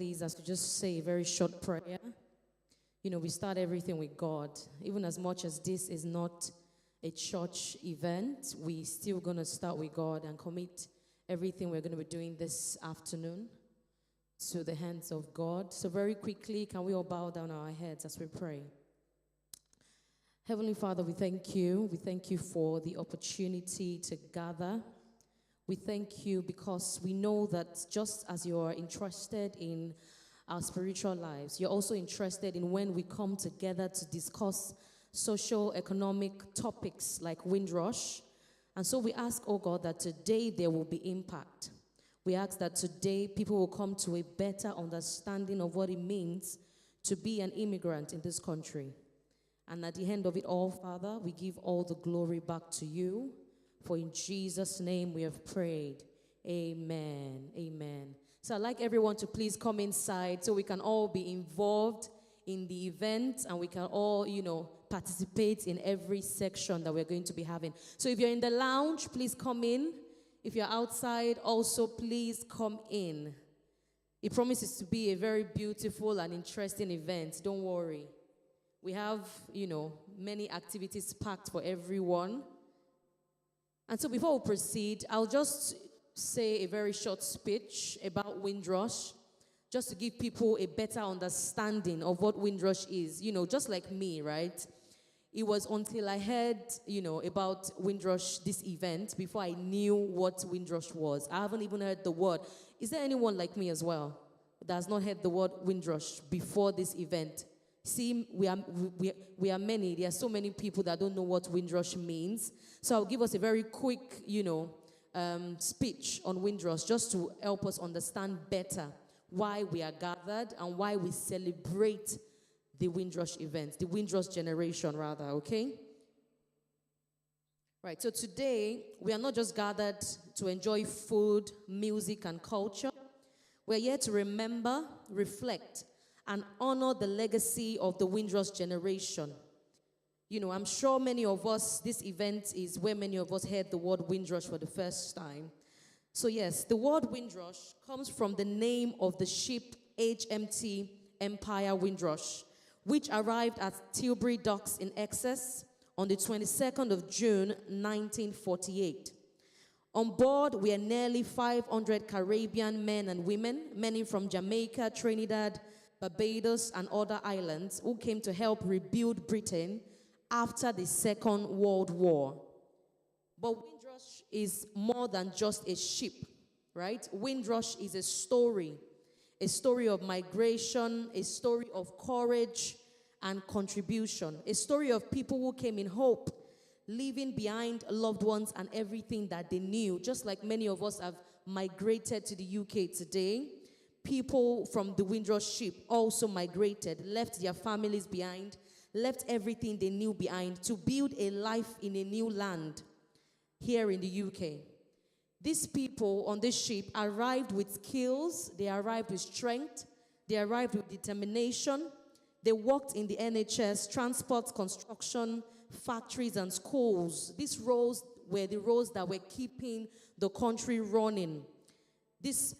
please, as we just say a very short prayer. You know, we start everything with God. Even as much as this is not a church event, we still going to start with God and commit everything we're going to be doing this afternoon to the hands of God. So very quickly, can we all bow down our heads as we pray? Heavenly Father, we thank you. We thank you for the opportunity to gather. We thank you because we know that just as you are interested in our spiritual lives, you're also interested in when we come together to discuss social, economic topics like Windrush. And so we ask, oh God, that today there will be impact. We ask that today people will come to a better understanding of what it means to be an immigrant in this country. And at the end of it all, Father, we give all the glory back to you. For in Jesus' name we have prayed. Amen. Amen. So I'd like everyone to please come inside so we can all be involved in the event and we can all, participate in every section that we're going to be having. So if you're in the lounge, please come in. If you're outside, also please come in. It promises to be a very beautiful and interesting event. Don't worry. We have, many activities packed for everyone. And so before we proceed, I'll just say a very short speech about Windrush, just to give people a better understanding of what Windrush is. Just like me, right? It was until I heard, about Windrush, this event, before I knew what Windrush was. I haven't even heard the word. Is there anyone like me as well that has not heard the word Windrush before this event? See, we are many. There are so many people that don't know what Windrush means. So I'll give us a very quick, speech on Windrush just to help us understand better why we are gathered and why we celebrate the Windrush event, the Windrush generation rather, okay? Right, so today we are not just gathered to enjoy food, music, and culture. We're here to remember, reflect, and honor the legacy of the Windrush generation. I'm sure many of us, this event is where many of us heard the word Windrush for the first time. So yes, the word Windrush comes from the name of the ship HMT Empire Windrush, which arrived at Tilbury Docks in Essex on the 22nd of June, 1948. On board were nearly 500 Caribbean men and women, many from Jamaica, Trinidad, Barbados, and other islands, who came to help rebuild Britain after the Second World War. But Windrush is more than just a ship, right? Windrush is a story of migration, a story of courage and contribution, a story of people who came in hope, leaving behind loved ones and everything that they knew, just like many of us have migrated to the UK today. People from the Windrush ship also migrated, left their families behind, left everything they knew behind to build a life in a new land here in the UK. These people on this ship arrived with skills, they arrived with strength, they arrived with determination. They worked in the NHS, transport, construction, factories, and schools. These roles were the roles that were keeping the country running. These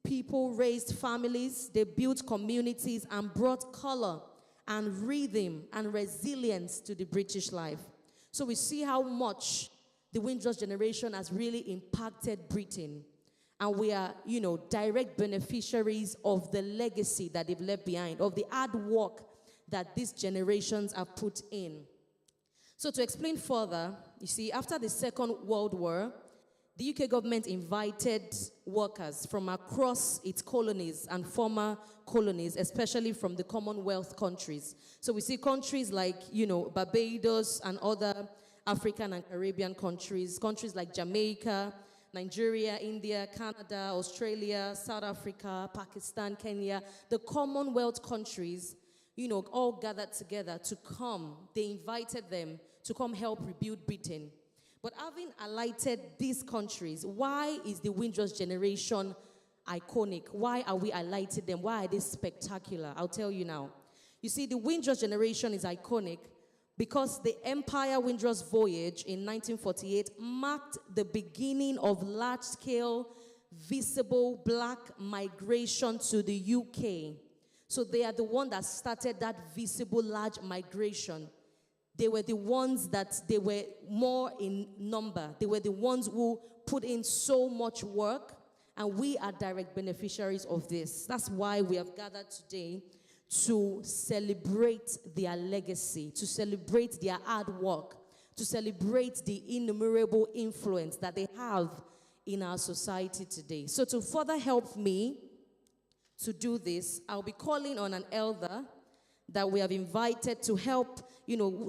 people raised families, they built communities, and brought color and rhythm and resilience to the British life. So we see how much the Windrush generation has really impacted Britain. And we are, direct beneficiaries of the legacy that they've left behind, of the hard work that these generations have put in. So to explain further, you see, after the Second World War, the UK government invited workers from across its colonies and former colonies, especially from the Commonwealth countries. So we see countries like, Barbados and other African and Caribbean countries like Jamaica, Nigeria, India, Canada, Australia, South Africa, Pakistan, Kenya, the Commonwealth countries, all gathered together to come. They invited them to come help rebuild Britain. But having highlighted these countries, why is the Windrush generation iconic? Why are we highlighting them? Why are they spectacular? I'll tell you now. You see, the Windrush generation is iconic because the Empire Windrush voyage in 1948 marked the beginning of large-scale visible black migration to the UK. So they are the one that started that visible large migration. They were the ones that they were more in number. They were the ones who put in so much work, and we are direct beneficiaries of this. That's why we have gathered today to celebrate their legacy, to celebrate their hard work, to celebrate the innumerable influence that they have in our society today. So to further help me to do this, I'll be calling on an elder that we have invited to help,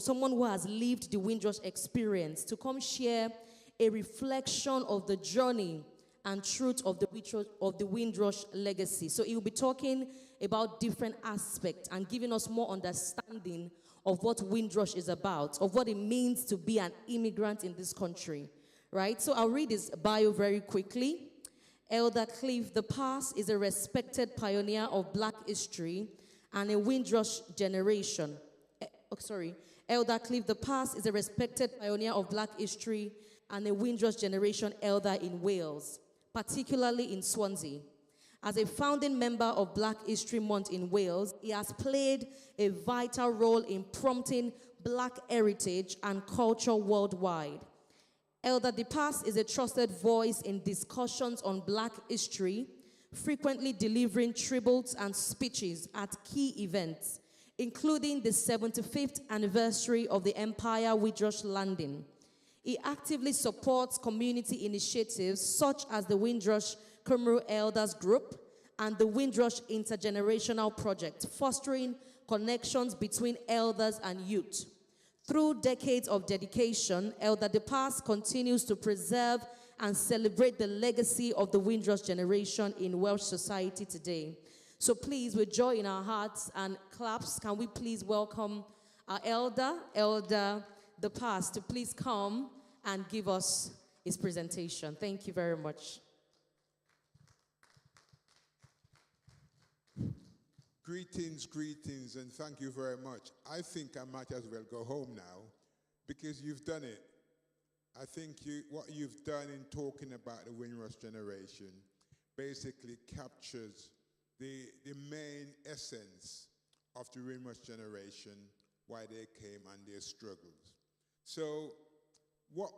someone who has lived the Windrush experience, to come share a reflection of the journey and truth of the Windrush legacy. So he will be talking about different aspects and giving us more understanding of what Windrush is about, of what it means to be an immigrant in this country, right? So I'll read his bio very quickly. Elder Cliff the Pass is a respected pioneer of Black history and a Windrush generation. Elder Cliff the Pass is a respected pioneer of Black history and a Windrush generation elder in Wales, particularly in Swansea. As a founding member of Black History Month in Wales, he has played a vital role in promoting Black heritage and culture worldwide. Elder DePass is a trusted voice in discussions on Black history, frequently delivering tributes and speeches at key events, including the 75th anniversary of the Empire Windrush landing. He actively supports community initiatives such as the Windrush Kumru Elders Group and the Windrush Intergenerational Project, fostering connections between elders and youth. Through decades of dedication, Elder DePass continues to preserve and celebrate the legacy of the Windrush generation in Welsh society today. So please, with joy in our hearts and claps, can we please welcome our Elder DePass, to please come and give us his presentation. Thank you very much. Greetings, and thank you very much. I think I might as well go home now because you've done it. I think what you've done in talking about the Windrush generation basically captures the main essence of the Windrush generation, why they came and their struggles. So what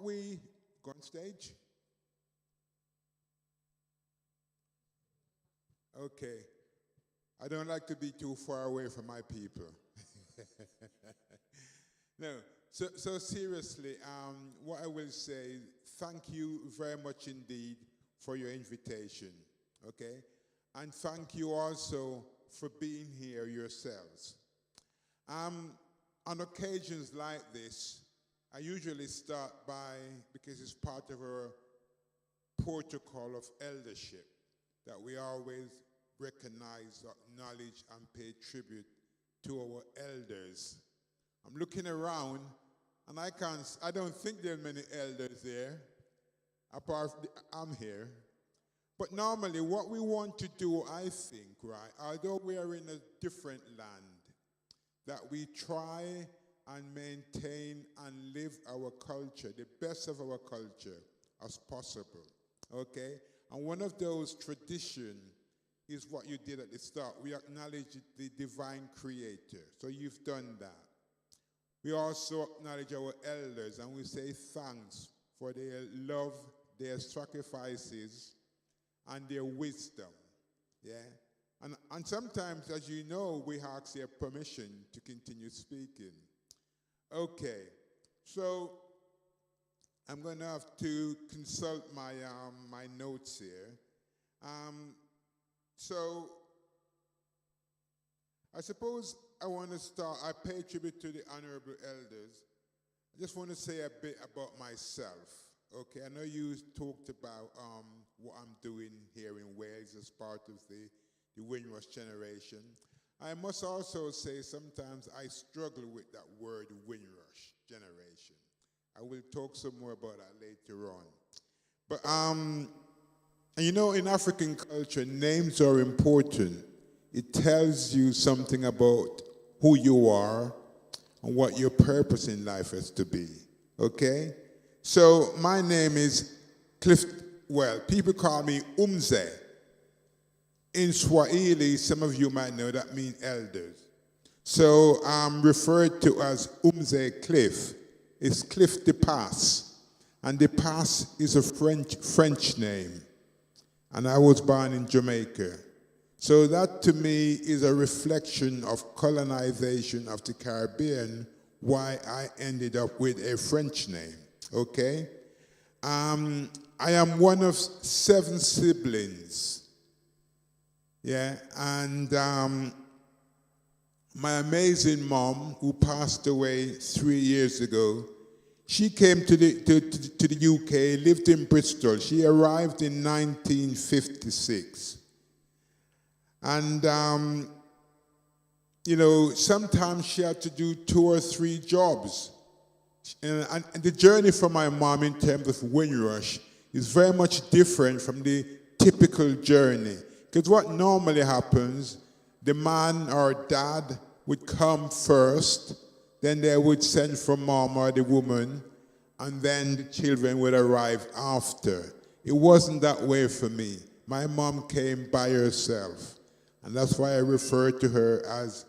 we go on stage? Okay. I don't like to be too far away from my people. No, so seriously, what I will say, thank you very much indeed for your invitation, okay? And thank you also for being here yourselves. On occasions like this, I usually start by, because it's part of our protocol of eldership, that we always recognize, acknowledge, and pay tribute to our elders. I'm looking around, and I don't think there are many elders there, apart from I'm here. But normally, what we want to do, I think, right, although we are in a different land, that we try and maintain and live our culture, the best of our culture, as possible, okay? And one of those traditions is what you did at the start. We acknowledge the divine creator. So you've done that. We also acknowledge our elders and we say thanks for their love, their sacrifices, and their wisdom. Yeah? And sometimes, as you know, we ask their permission to continue speaking. Okay. So I'm going to have to consult my notes here. So, I suppose I want to start, I pay tribute to the honorable elders. I just want to say a bit about myself, okay? I know you talked about what I'm doing here in Wales as part of the Windrush generation. I must also say sometimes I struggle with that word Windrush generation. I will talk some more about that later on. But, and you know, in African culture, names are important. It tells you something about who you are and what your purpose in life is to be, okay? So my name is Cliff well, people call me Umze. In Swahili, some of you might know that means elders. So I'm referred to as Umze Cliff. It's Cliff de Pass. And de Pass is a French name. And I was born in Jamaica. So that to me is a reflection of colonization of the Caribbean, why I ended up with a French name, okay? I am one of 7 siblings, yeah, and my amazing mom, who passed away 3 years ago, she came to the UK, lived in Bristol. She arrived in 1956. And, you know, sometimes she had to do 2 or 3 jobs. And the journey for my mom in terms of Windrush is very much different from the typical journey. Because what normally happens, the man or dad would come first, then they would send for mom or the woman, and then the children would arrive after. It wasn't that way for me. My mom came by herself. And that's why I refer to her as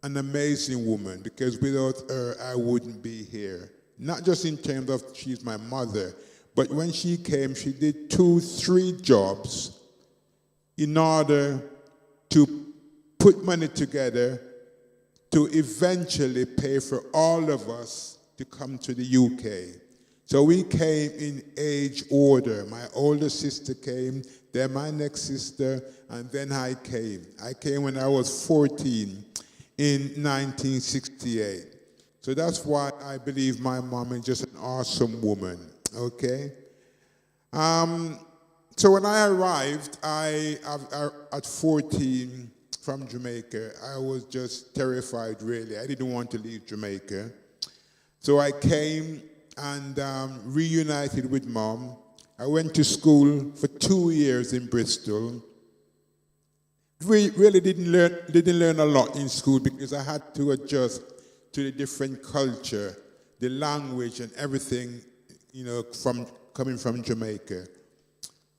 an amazing woman, because without her, I wouldn't be here. Not just in terms of she's my mother, but when she came, she did 2, 3 jobs in order to put money together to eventually pay for all of us to come to the UK. So we came in age order. My older sister came, then my next sister, and then I came. I came when I was 14 in 1968. So that's why I believe my mom is just an awesome woman, okay? So when I arrived, at 14 from Jamaica, I was just terrified, really. I didn't want to leave Jamaica. So I came and reunited with mom. I went to school for 2 years in Bristol. We really didn't learn a lot in school because I had to adjust to the different culture, the language and everything, you know, coming from Jamaica.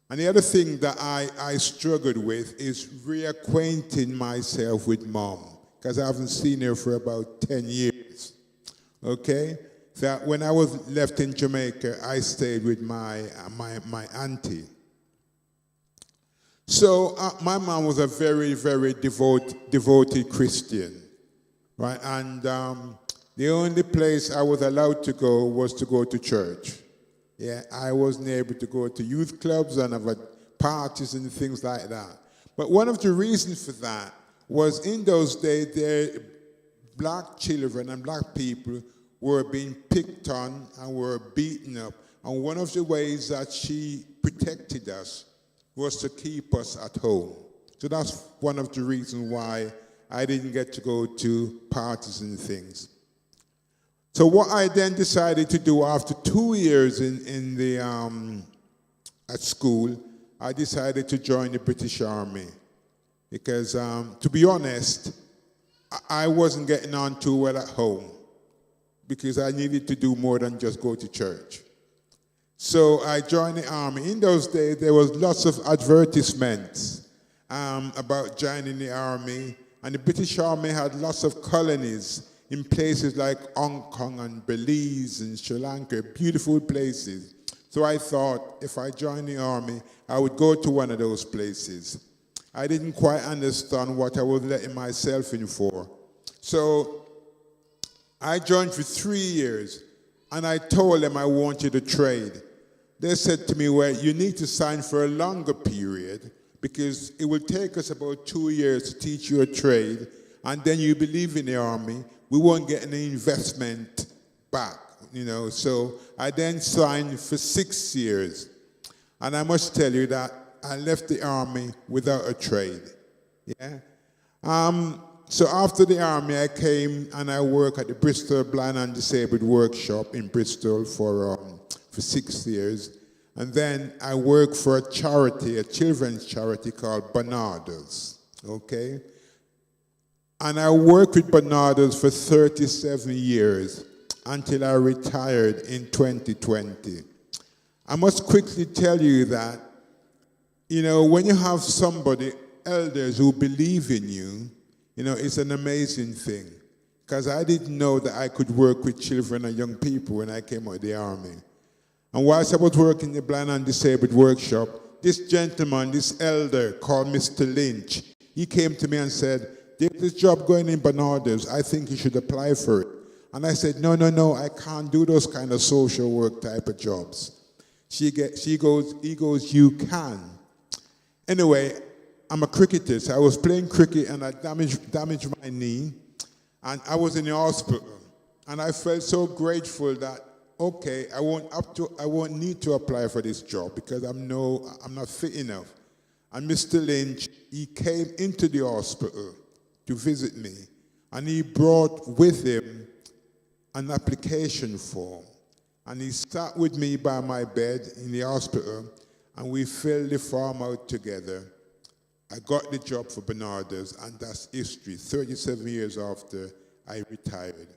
And the other thing that I struggled with is reacquainting myself with mom, because I haven't seen her for about 10 years, okay? So when I was left in Jamaica, I stayed with my auntie. So my mom was a very, very devoted Christian, right? And the only place I was allowed to go was to go to church. Yeah, I wasn't able to go to youth clubs and have parties and things like that. But one of the reasons for that was in those days, black children and black people were being picked on and were beaten up. And one of the ways that she protected us was to keep us at home. So that's one of the reasons why I didn't get to go to parties and things. So what I then decided to do after 2 years at school, I decided to join the British Army. Because to be honest, I wasn't getting on too well at home, because I needed to do more than just go to church. So I joined the army. In those days, there was lots of advertisements about joining the army. And the British Army had lots of colonies in places like Hong Kong and Belize and Sri Lanka, beautiful places. So I thought if I joined the army, I would go to one of those places. I didn't quite understand what I was letting myself in for. So I joined for 3 years, and I told them I wanted to trade. They said to me, well, you need to sign for a longer period because it will take us about 2 years to teach you a trade, and then you believe in the army, we won't get any investment back, you know. So I then signed for 6 years. And I must tell you that I left the army without a trade, yeah. So after the army, I came and I worked at the Bristol Blind and Disabled Workshop in Bristol for 6 years. And then I worked for a charity, a children's charity called Barnardo's, okay? And I worked with Barnardo's for 37 years until I retired in 2020. I must quickly tell you that, when you have somebody, elders who believe in you, it's an amazing thing. Because I didn't know that I could work with children and young people when I came out of the army. And whilst I was working in the blind and disabled workshop, this gentleman, this elder called Mr. Lynch, he came to me and said, "There's this job going in Bernardo's. I think you should apply for it." And I said, no, I can't do those kind of social work type of jobs. He goes, "You can." Anyway, I'm a cricketer, so I was playing cricket and I damaged my knee, and I was in the hospital. And I felt so grateful that, okay, I won't need to apply for this job because I'm not fit enough. And Mr. Lynch, he came into the hospital to visit me, and he brought with him an application form. And he sat with me by my bed in the hospital, and we filled the form out together. I got the job for Bernardo's, and that's history, 37 years after I retired.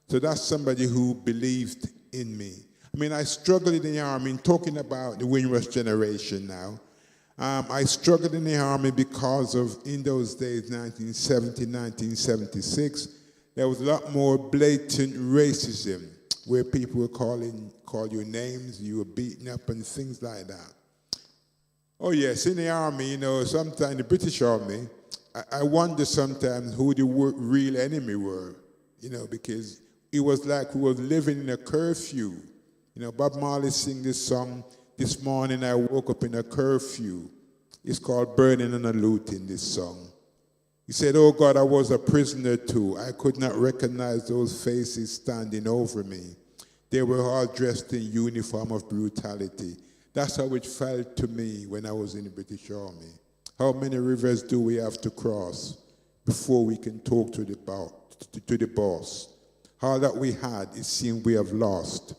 So that's somebody who believed in me. I mean, I struggled in the army, talking about the Windrush generation now. I struggled in the army because of, in those days, 1970, 1976, there was a lot more blatant racism, where people would call you names, you were beaten up and things like that. Oh yes, in the army, sometimes the British army, I wonder sometimes who the real enemy were, because it was like we were living in a curfew. Bob Marley sing this song, "This morning I woke up in a curfew." It's called "Burning and a Looting," this song. He said, "Oh God, I was a prisoner too. I could not recognize those faces standing over me. They were all dressed in uniform of brutality." That's how it felt to me when I was in the British Army. How many rivers do we have to cross before we can talk to the boss? All that we had, it seemed we have lost.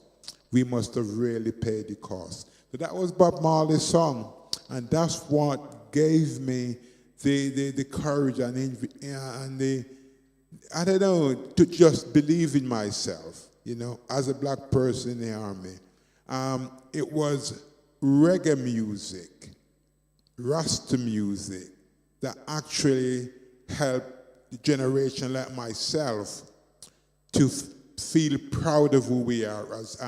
We must have really paid the cost. So that was Bob Marley's song, and that's what gave me the courage and the I don't know, to just believe in myself, as a black person in the army. It was reggae music, Rasta music, that actually helped a generation like myself to feel proud of who we are as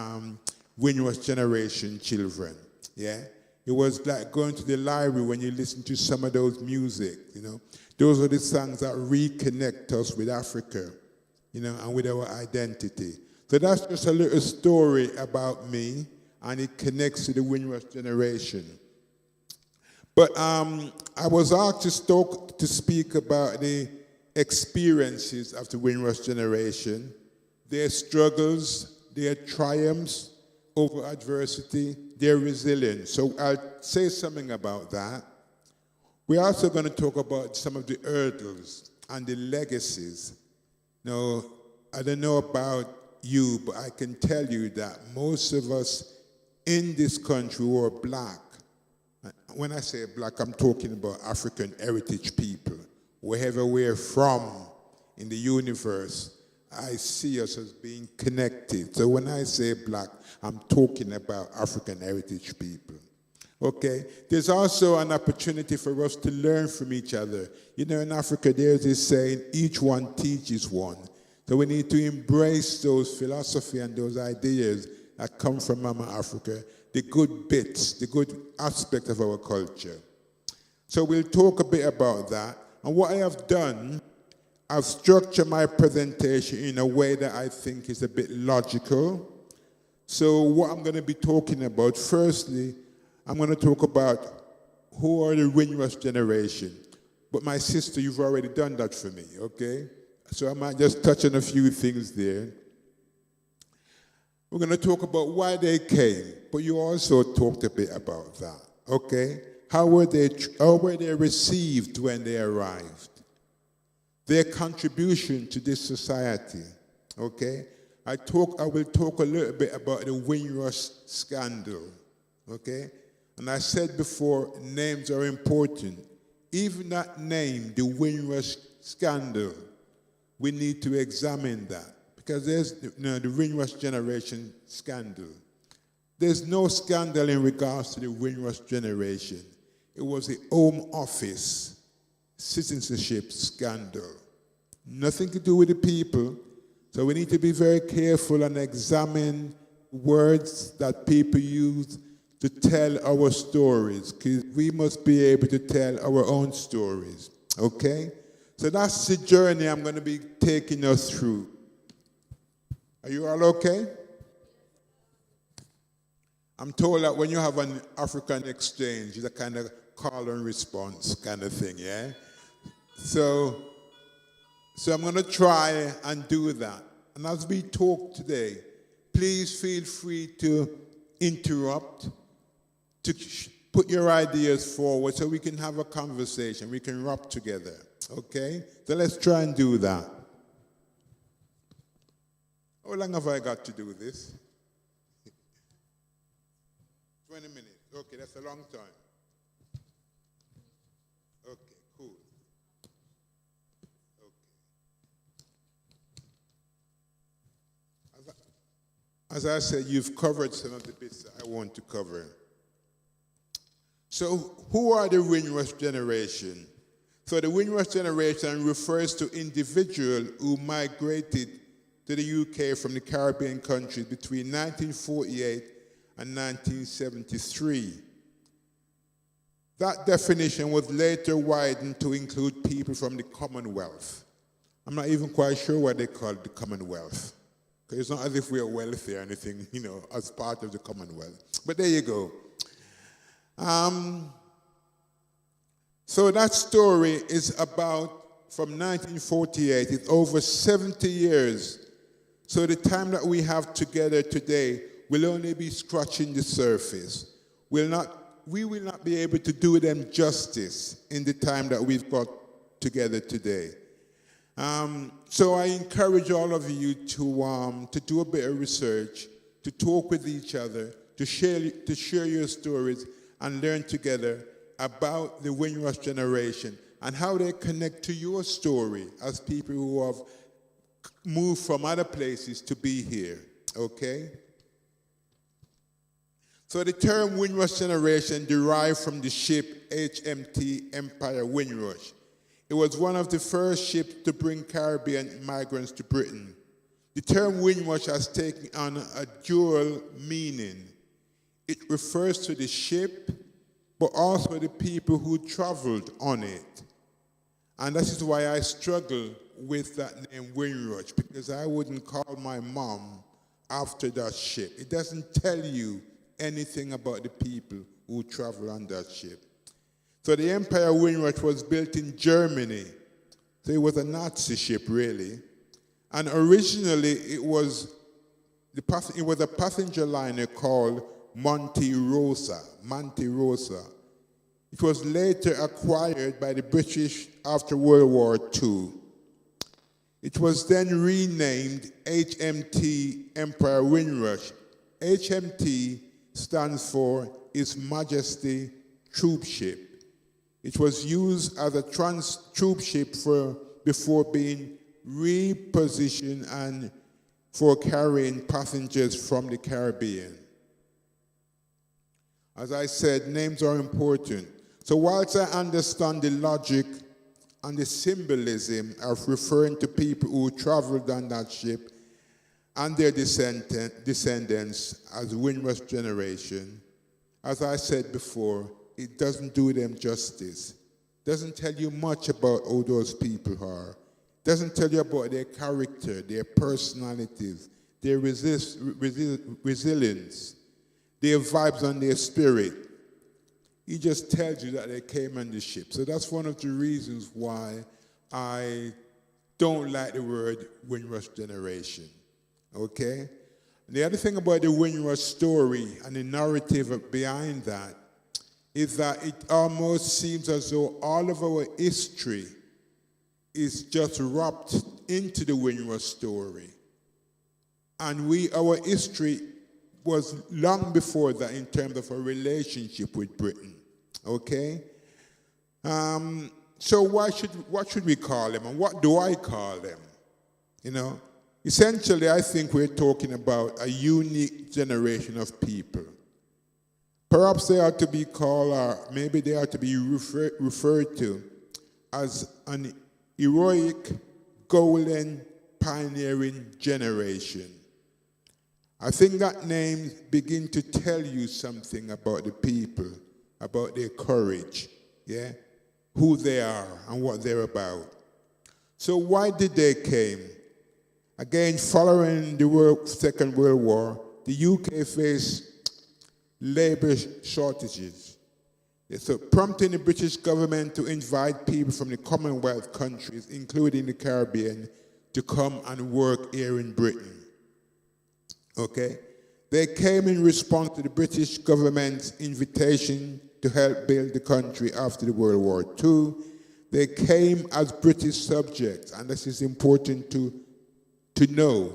Windrush generation children, yeah? It was like going to the library when you listen to some of those music, Those are the songs that reconnect us with Africa, and with our identity. So that's just a little story about me, and it connects to the Windrush generation. But I was asked to speak about the experiences of the Windrush generation, their struggles, their triumphs over adversity, their resilience. So I'll say something about that. We're also going to talk about some of the hurdles and the legacies. Now, I don't know about you, but I can tell you that most of us in this country who are black, when I say black, I'm talking about African heritage people. Wherever we're from in the universe, I see us as being connected. So when I say black, I'm talking about African heritage people. Okay? There's also an opportunity for us to learn from each other. In Africa, there's this saying, each one teaches one. So we need to embrace those philosophy and those ideas that come from Mama Africa, the good bits, the good aspect of our culture. So we'll talk a bit about that. And what I have done, I've structured my presentation in a way that I think is a bit logical. So what I'm going to be talking about, firstly, I'm going to talk about who are the Windrush generation. But my sister, you've already done that for me, okay? So I might just touch on a few things there. We're going to talk about why they came, but you also talked a bit about that, okay? How were they received when they arrived? Their contribution to this society, okay? I will talk a little bit about the Windrush scandal, okay? And I said before, names are important. Even that name, the Windrush scandal, we need to examine that, because there's the Windrush generation scandal. There's no scandal in regards to the Windrush generation. It was the Home Office citizenship scandal. Nothing to do with the people. So we need to be very careful and examine words that people use to tell our stories, because we must be able to tell our own stories, okay? So that's the journey I'm going to be taking us through. Are you all okay? I'm told that when you have an African exchange, it's a kind of call and response kind of thing, yeah? So I'm going to try and do that. And as we talk today, please feel free to interrupt, to put your ideas forward so we can have a conversation, we can rap together, okay? So let's try and do that. How long have I got to do this? 20 minutes. Okay, that's a long time. Okay, cool. Okay. As I said, you've covered some of the bits that I want to cover. So, who are the Windrush generation? So, the Windrush generation refers to individuals who migrated to the UK from the Caribbean countries between 1948 and 1973. That definition was later widened to include people from the Commonwealth. I'm not even quite sure why they call it the Commonwealth, because it's not as if we're wealthy or anything, as part of the Commonwealth. But there you go. So that story is about, from 1948, it's over 70 years. So the time that we have together today will only be scratching the surface. We will not be able to do them justice in the time that we've got together today. So I encourage all of you to do a bit of research, to talk with each other, to share your stories and learn together about the Windrush generation and how they connect to your story as people who have moved from other places to be here, okay? So the term Windrush generation derived from the ship HMT Empire Windrush. It was one of the first ships to bring Caribbean migrants to Britain. The term Windrush has taken on a dual meaning. It refers to the ship, but also the people who traveled on it. And that is why I struggle with that name Windrush, because I wouldn't call my mom after that ship. It doesn't tell you anything about the people who travel on that ship. So the Empire Windrush was built in Germany. So it was a Nazi ship, really. And originally it was a passenger liner called Monte Rosa. It was later acquired by the British after World War II. It was then renamed HMT Empire Windrush. HMT stands for His Majesty Troop Ship. It was used as a troop ship before being repositioned and for carrying passengers from the Caribbean. As I said, names are important. So whilst I understand the logic and the symbolism of referring to people who traveled on that ship and their descendants as Windrush generation, as I said before, it doesn't do them justice. Doesn't tell you much about who those people are. Doesn't tell you about their character, their personalities, their resilience, their vibes and their spirit. He just tells you that they came on the ship. So that's one of the reasons why I don't like the word Windrush generation. Okay? The other thing about the Windrush story and the narrative behind that is that it almost seems as though all of our history is just wrapped into the Windrush story. And our history was long before that in terms of a relationship with Britain. Okay? So what should we call them, and what do I call them? essentially, I think we're talking about a unique generation of people. Perhaps they are to be called, or maybe they are to be referred to as an heroic, golden, pioneering generation. I think that name begins to tell you something about the people, about their courage, yeah, who they are and what they're about. So why did they came? Again, following the Second World War, the UK faced labor shortages. So prompting the British government to invite people from the Commonwealth countries, including the Caribbean, to come and work here in Britain. Okay? They came in response to the British government's invitation to help build the country after the World War II. They came as British subjects, and this is important to know.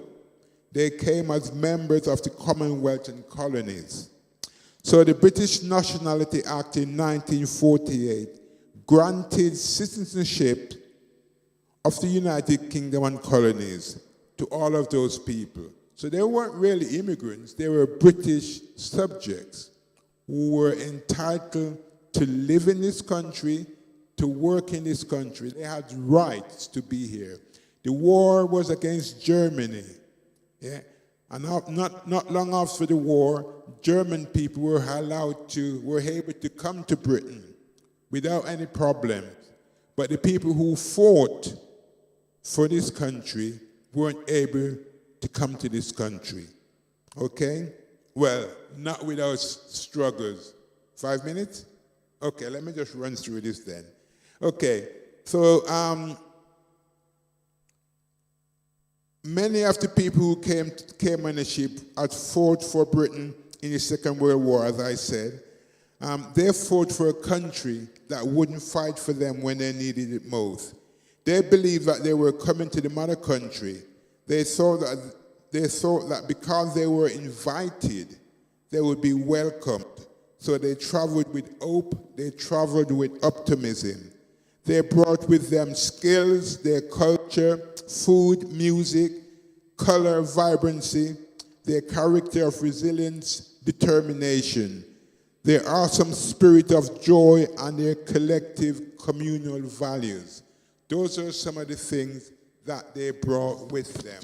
They came as members of the Commonwealth and colonies. So the British Nationality Act in 1948 granted citizenship of the United Kingdom and colonies to all of those people. So they weren't really immigrants, they were British subjects who were entitled to live in this country, to work in this country. They had rights to be here. The war was against Germany, yeah? And not long after the war, German people were able to come to Britain without any problem. But the people who fought for this country weren't able to come to this country. Okay? Well, not without struggles. 5 minutes? Okay, let me just run through this then. Okay, so many of the people who came on the ship had fought for Britain in the Second World War, as I said. They fought for a country that wouldn't fight for them when they needed it most. They believed that they were coming to the mother country. They thought that because they were invited, they would be welcomed. So they traveled with hope, they traveled with optimism. They brought with them skills, their culture, food, music, color, vibrancy, their character of resilience, determination, their awesome spirit of joy, and their collective communal values. Those are some of the things that they brought with them.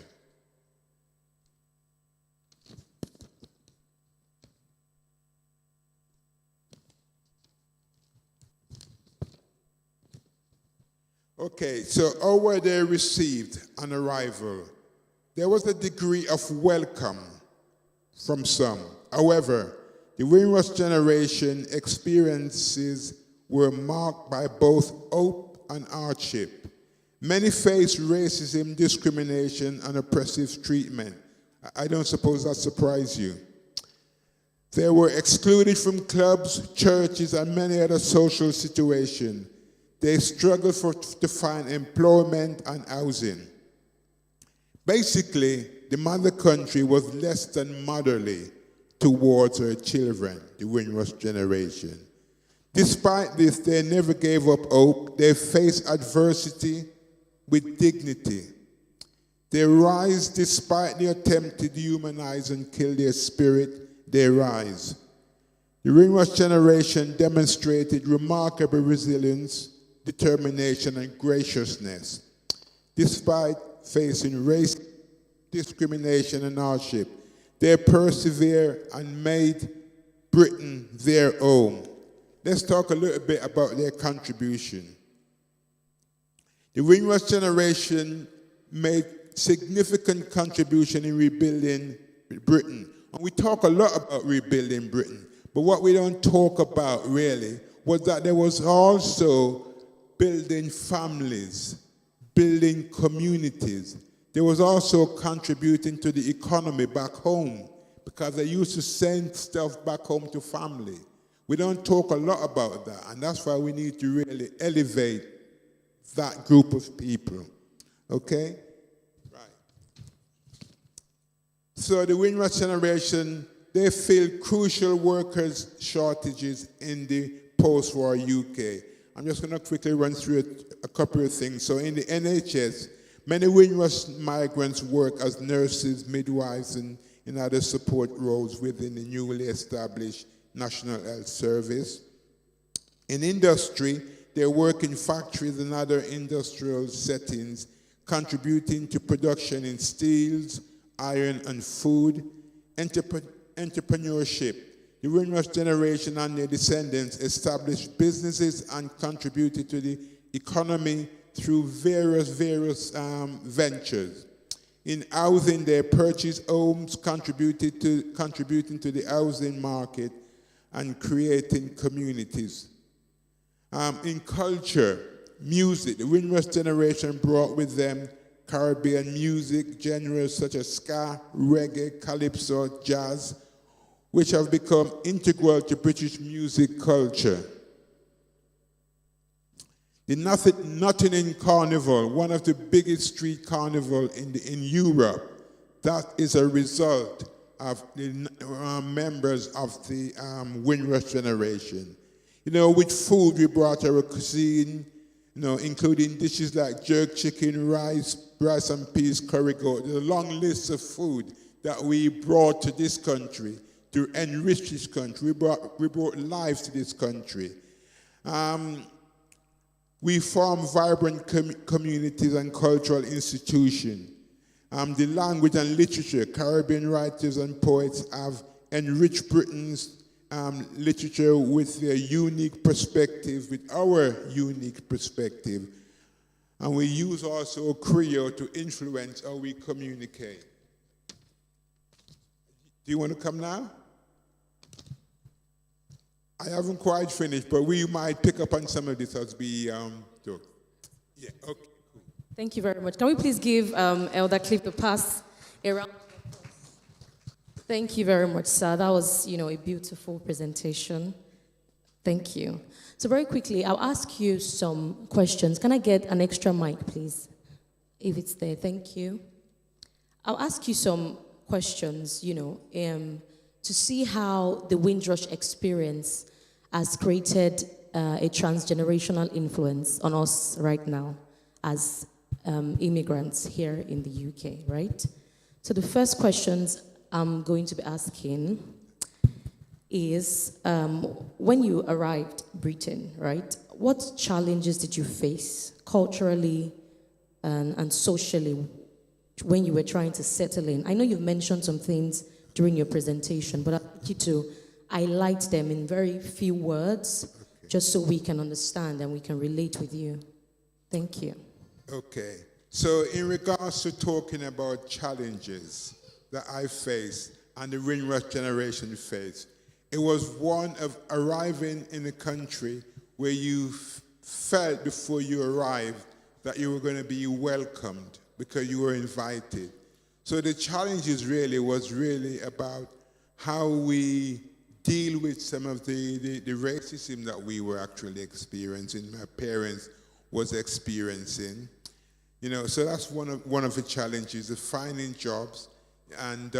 Okay, so how were they received on arrival? There was a degree of welcome from some. However, the Windrush generation experiences were marked by both hope and hardship. Many faced racism, discrimination, and oppressive treatment. I don't suppose that surprised you. They were excluded from clubs, churches, and many other social situations. They struggled to find employment and housing. Basically, the mother country was less than motherly towards her children, the Windrush generation. Despite this, they never gave up hope. They faced adversity with dignity. They rise despite the attempt to dehumanize and kill their spirit, they rise. The Windrush generation demonstrated remarkable resilience, determination, and graciousness. Despite facing race, discrimination, and hardship, they persevered and made Britain their own. Let's talk a little bit about their contribution. The Windrush generation made significant contribution in rebuilding Britain. And we talk a lot about rebuilding Britain, but what we don't talk about really was that there was also building families, building communities. There was also contributing to the economy back home because they used to send stuff back home to family. We don't talk a lot about that, and that's why we need to really elevate that group of people, okay? Right. So the Windrush generation, they filled crucial workers' shortages in the post-war UK. I'm just going to quickly run through a couple of things. So in the NHS, Many Windrush migrants work as nurses, midwives, and in other support roles within the newly established National Health Service. In industry, they work in factories and other industrial settings, contributing to production in steels, iron, and food. Entrepreneurship. The Windrush generation and their descendants established businesses and contributed to the economy through various ventures. In housing, they purchased homes, contributing to the housing market and creating communities. In culture, music, the Windrush generation brought with them Caribbean music, genres such as ska, reggae, calypso, jazz, which have become integral to British music culture. The Nottingham Carnival, one of the biggest street carnivals in Europe, that is a result of the members of the Windrush generation. You know, with food, we brought our cuisine, you know, including dishes like jerk chicken, rice and peas, curry goat. There's a long list of food that we brought to this country to enrich this country. We brought life to this country. We form vibrant communities and cultural institutions. The language and literature, Caribbean writers and poets have enriched Britain's literature with their unique perspective, with our unique perspective. And we use also Creole to influence how we communicate. Do you want to come now? I haven't quite finished, but we might pick up on some of this as we do. Yeah, okay. Cool. Thank you very much. Can we please give Elder Cliff a pass around? Thank you very much, sir. That was, a beautiful presentation. Thank you. So very quickly, I'll ask you some questions. Can I get an extra mic, please? If it's there, thank you. I'll ask you some questions, to see how the Windrush experience has created a transgenerational influence on us right now as immigrants here in the UK, right? So the first questions I'm going to be asking is, when you arrived Britain, right, what challenges did you face culturally and socially when you were trying to settle in? I know you've mentioned some things during your presentation, but I'd like you to highlight them in very few words, okay, just so we can understand and we can relate with you. Thank you. Okay. So in regards to talking about challenges that I faced and the Windrush generation faced, it was one of arriving in a country where you felt before you arrived that you were going to be welcomed because you were invited. So the challenges was really about how we deal with some of the racism that we were actually experiencing, my parents was experiencing. So that's one of the challenges of finding jobs. And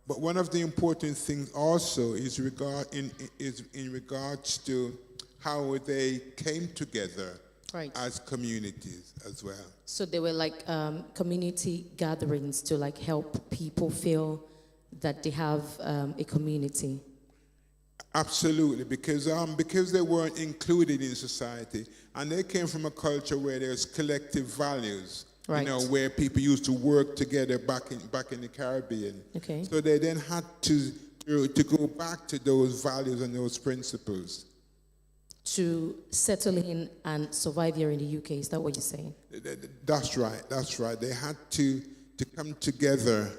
but one of the important things also is in regards to how they came together, right, as communities as well. So they were like community gatherings to like help people feel that they have a community. Absolutely, because they weren't included in society, and they came from a culture where there's collective values. Right. Where people used to work together back in the Caribbean. Okay. So they then had to go back to those values and those principles. To settle in and survive here in the UK, is that what you're saying? That's right. They had to come together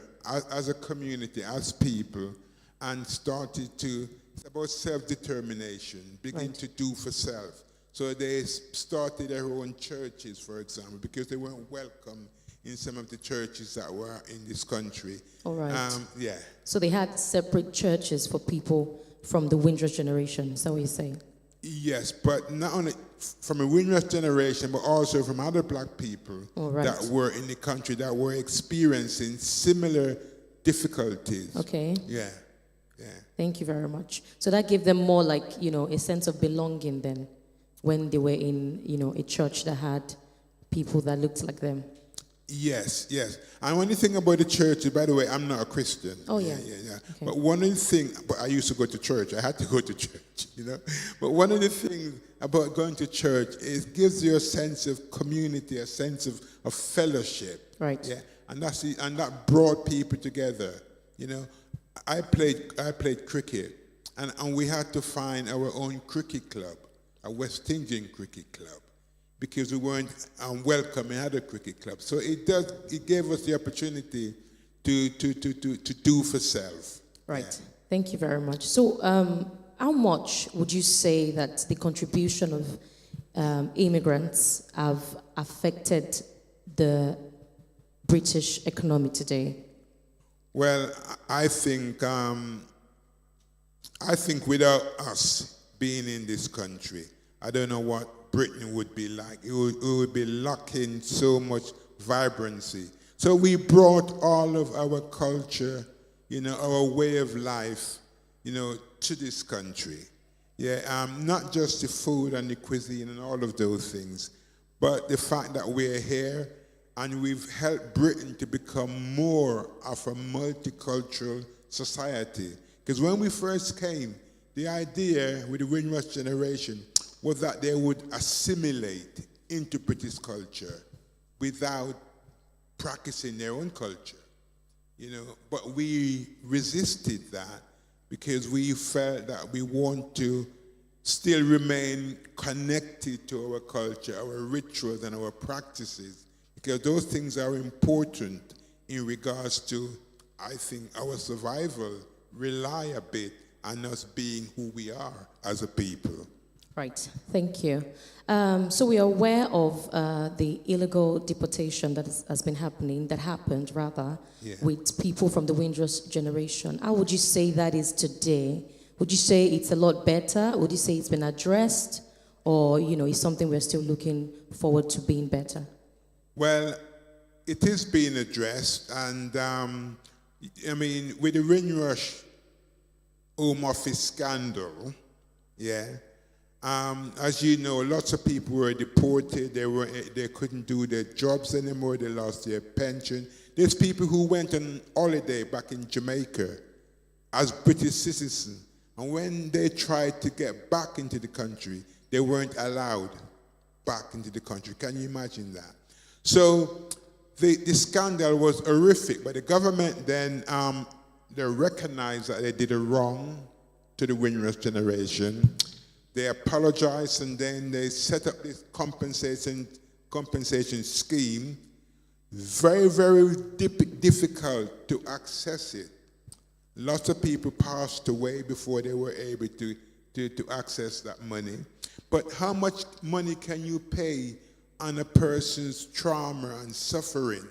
as a community, as people, and started to, it's about self-determination, begin to do for self. So they started their own churches, for example, because they weren't welcome in some of the churches that were in this country. All right. Yeah. So they had separate churches for people from the Windrush generation, is that what you're saying? Yes, but not only from a Windrush generation, but also from other black people that were in the country that were experiencing similar difficulties. Okay. Yeah. Thank you very much. So that gave them more like, a sense of belonging then, when they were in, a church that had people that looked like them. Yes, yes. And one thing about the church, by the way, I'm not a Christian. Oh, yeah. Yeah. Okay. But one of the things, but I used to go to church. I had to go to church, you know. But one of the things about going to church is it gives you a sense of community, a sense of fellowship. Right. Yeah. And that brought people together. You know, I played cricket, and we had to find our own cricket club, a West Indian cricket club, because we weren't welcome in other cricket clubs. So it gave us the opportunity to do for self. Right. Yeah. Thank you very much. So, how much would you say that the contribution of immigrants have affected the British economy today? Well, I think without us being in this country, I don't know what Britain would be like. It would be lacking so much vibrancy. So we brought all of our culture, you know, our way of life, you know, to this country. Yeah, not just the food and the cuisine and all of those things, but the fact that we're here and we've helped Britain to become more of a multicultural society. Because when we first came, the idea with the Windrush generation was that they would assimilate into British culture without practicing their own culture, you know. But we resisted that because we felt that we want to still remain connected to our culture, our rituals and our practices, because those things are important in regards to, I think, our survival rely a bit on us being who we are as a people. Right, thank you. So we are aware of the illegal deportation that has been happening, that happened rather, Yeah. with people from the Windrush generation. How would you say that is today? Would you say it's a lot better? Would you say it's been addressed? Or, you know, it's something we're still looking forward to being better? Well, it is being addressed, and I mean, with the Windrush Home Office scandal, yeah, as you know, lots of people were deported. They couldn't do their jobs anymore. They lost their pension. There's people who went on holiday back in Jamaica as British citizens, and when they tried to get back into the country, they weren't allowed back into the country. Can you imagine that? So the scandal was horrific, but the government then they recognized that they did a wrong to the Windrush generation. They apologized, and then they set up this compensation scheme. Very, very difficult to access it. Lots of people passed away before they were able to access that money. But how much money can you pay on a person's trauma and suffering?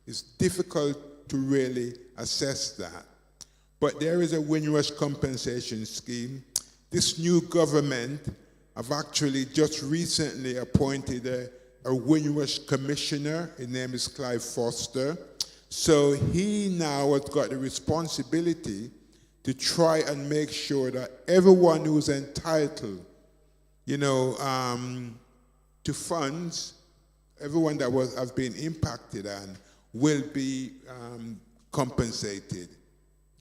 It's difficult to really assess that. But there is a Windrush compensation scheme. This new government have actually just recently appointed a Windrush commissioner. His name is Clive Foster. So he now has got the responsibility to try and make sure that everyone who's entitled, you know, to funds, everyone that has been impacted and will be compensated.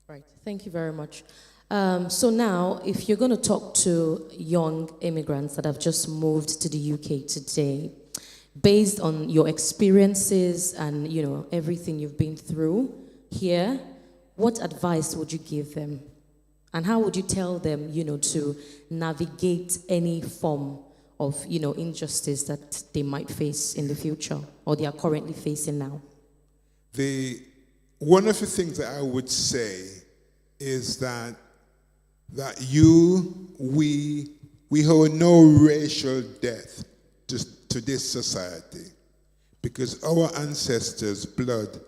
Right, thank you very much. So now, if you're going to talk to young immigrants that have just moved to the UK today, based on your experiences and, you know, everything you've been through here, what advice would you give them? And how would you tell them, you know, to navigate any form of, you know, injustice that they might face in the future or they are currently facing now? One of the things that I would say is that we hold no racial debt to this society, because our ancestors' blood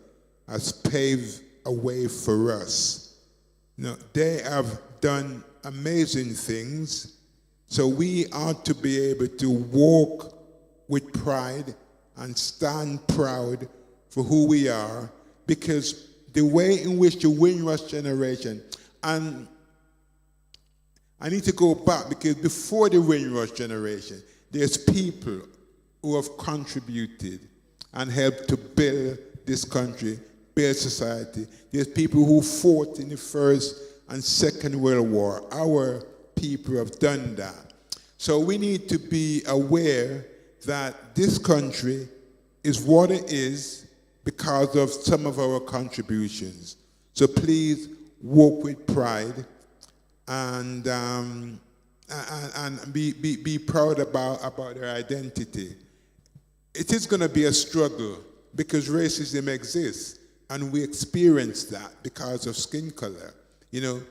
has paved a way for us. You know, they have done amazing things, so we ought to be able to walk with pride and stand proud for who we are, because the way in which the Windrush generation, and I need to go back, because before the Windrush generation, there's people who have contributed and helped to build this country, build society. There's people who fought in the First and Second World War. Our people have done that. So we need to be aware that this country is what it is because of some of our contributions. So please walk with pride and be proud about their identity. It is going to be a struggle because racism exists, and we experience that because of skin color, you know.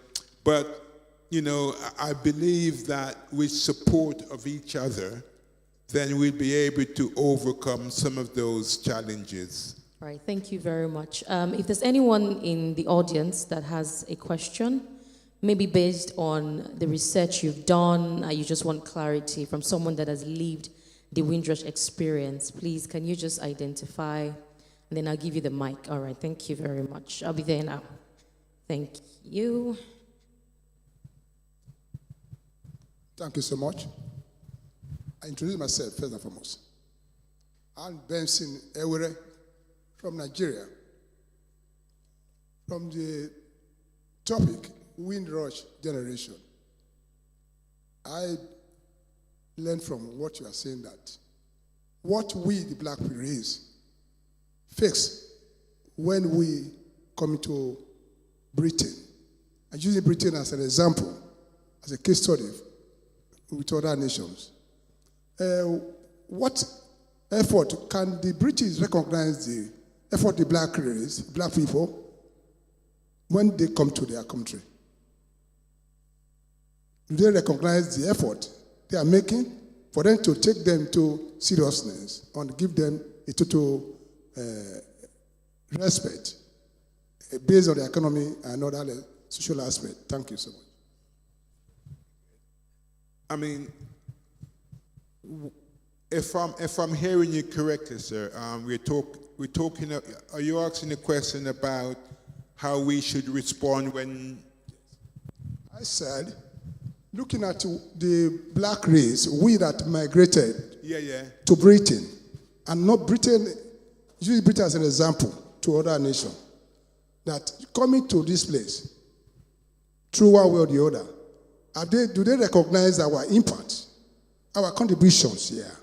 But, you know, I believe that with support of each other, then we'll be able to overcome some of those challenges. All right, thank you very much. If there's anyone in the audience that has a question, maybe based on the research you've done, you just want clarity from someone that has lived the Windrush experience, please, can you just identify, and then I'll give you the mic. All right, thank you very much. I'll be there now. Thank you. Thank you so much. I introduce myself first and foremost. I'm Benson Ewere from Nigeria. From the topic, Windrush generation, I learned from what you are saying that what we, the black race, face when we come into Britain, and using Britain as an example, as a case study with other nations. What effort can the British recognize the effort of the black race, black people, when they come to their country? Do they recognize the effort they are making for them to take them to seriousness and give them a total respect based on the economy and other social aspects? Thank you so much. I mean, if I'm hearing you correctly, sir, we're talking. Are you asking a question about how we should respond when? I said, looking at the black race, we that migrated to Britain, and not Britain, use Britain as an example to other nations, that coming to this place, through one way or the other, do they recognize our impact, our contributions here?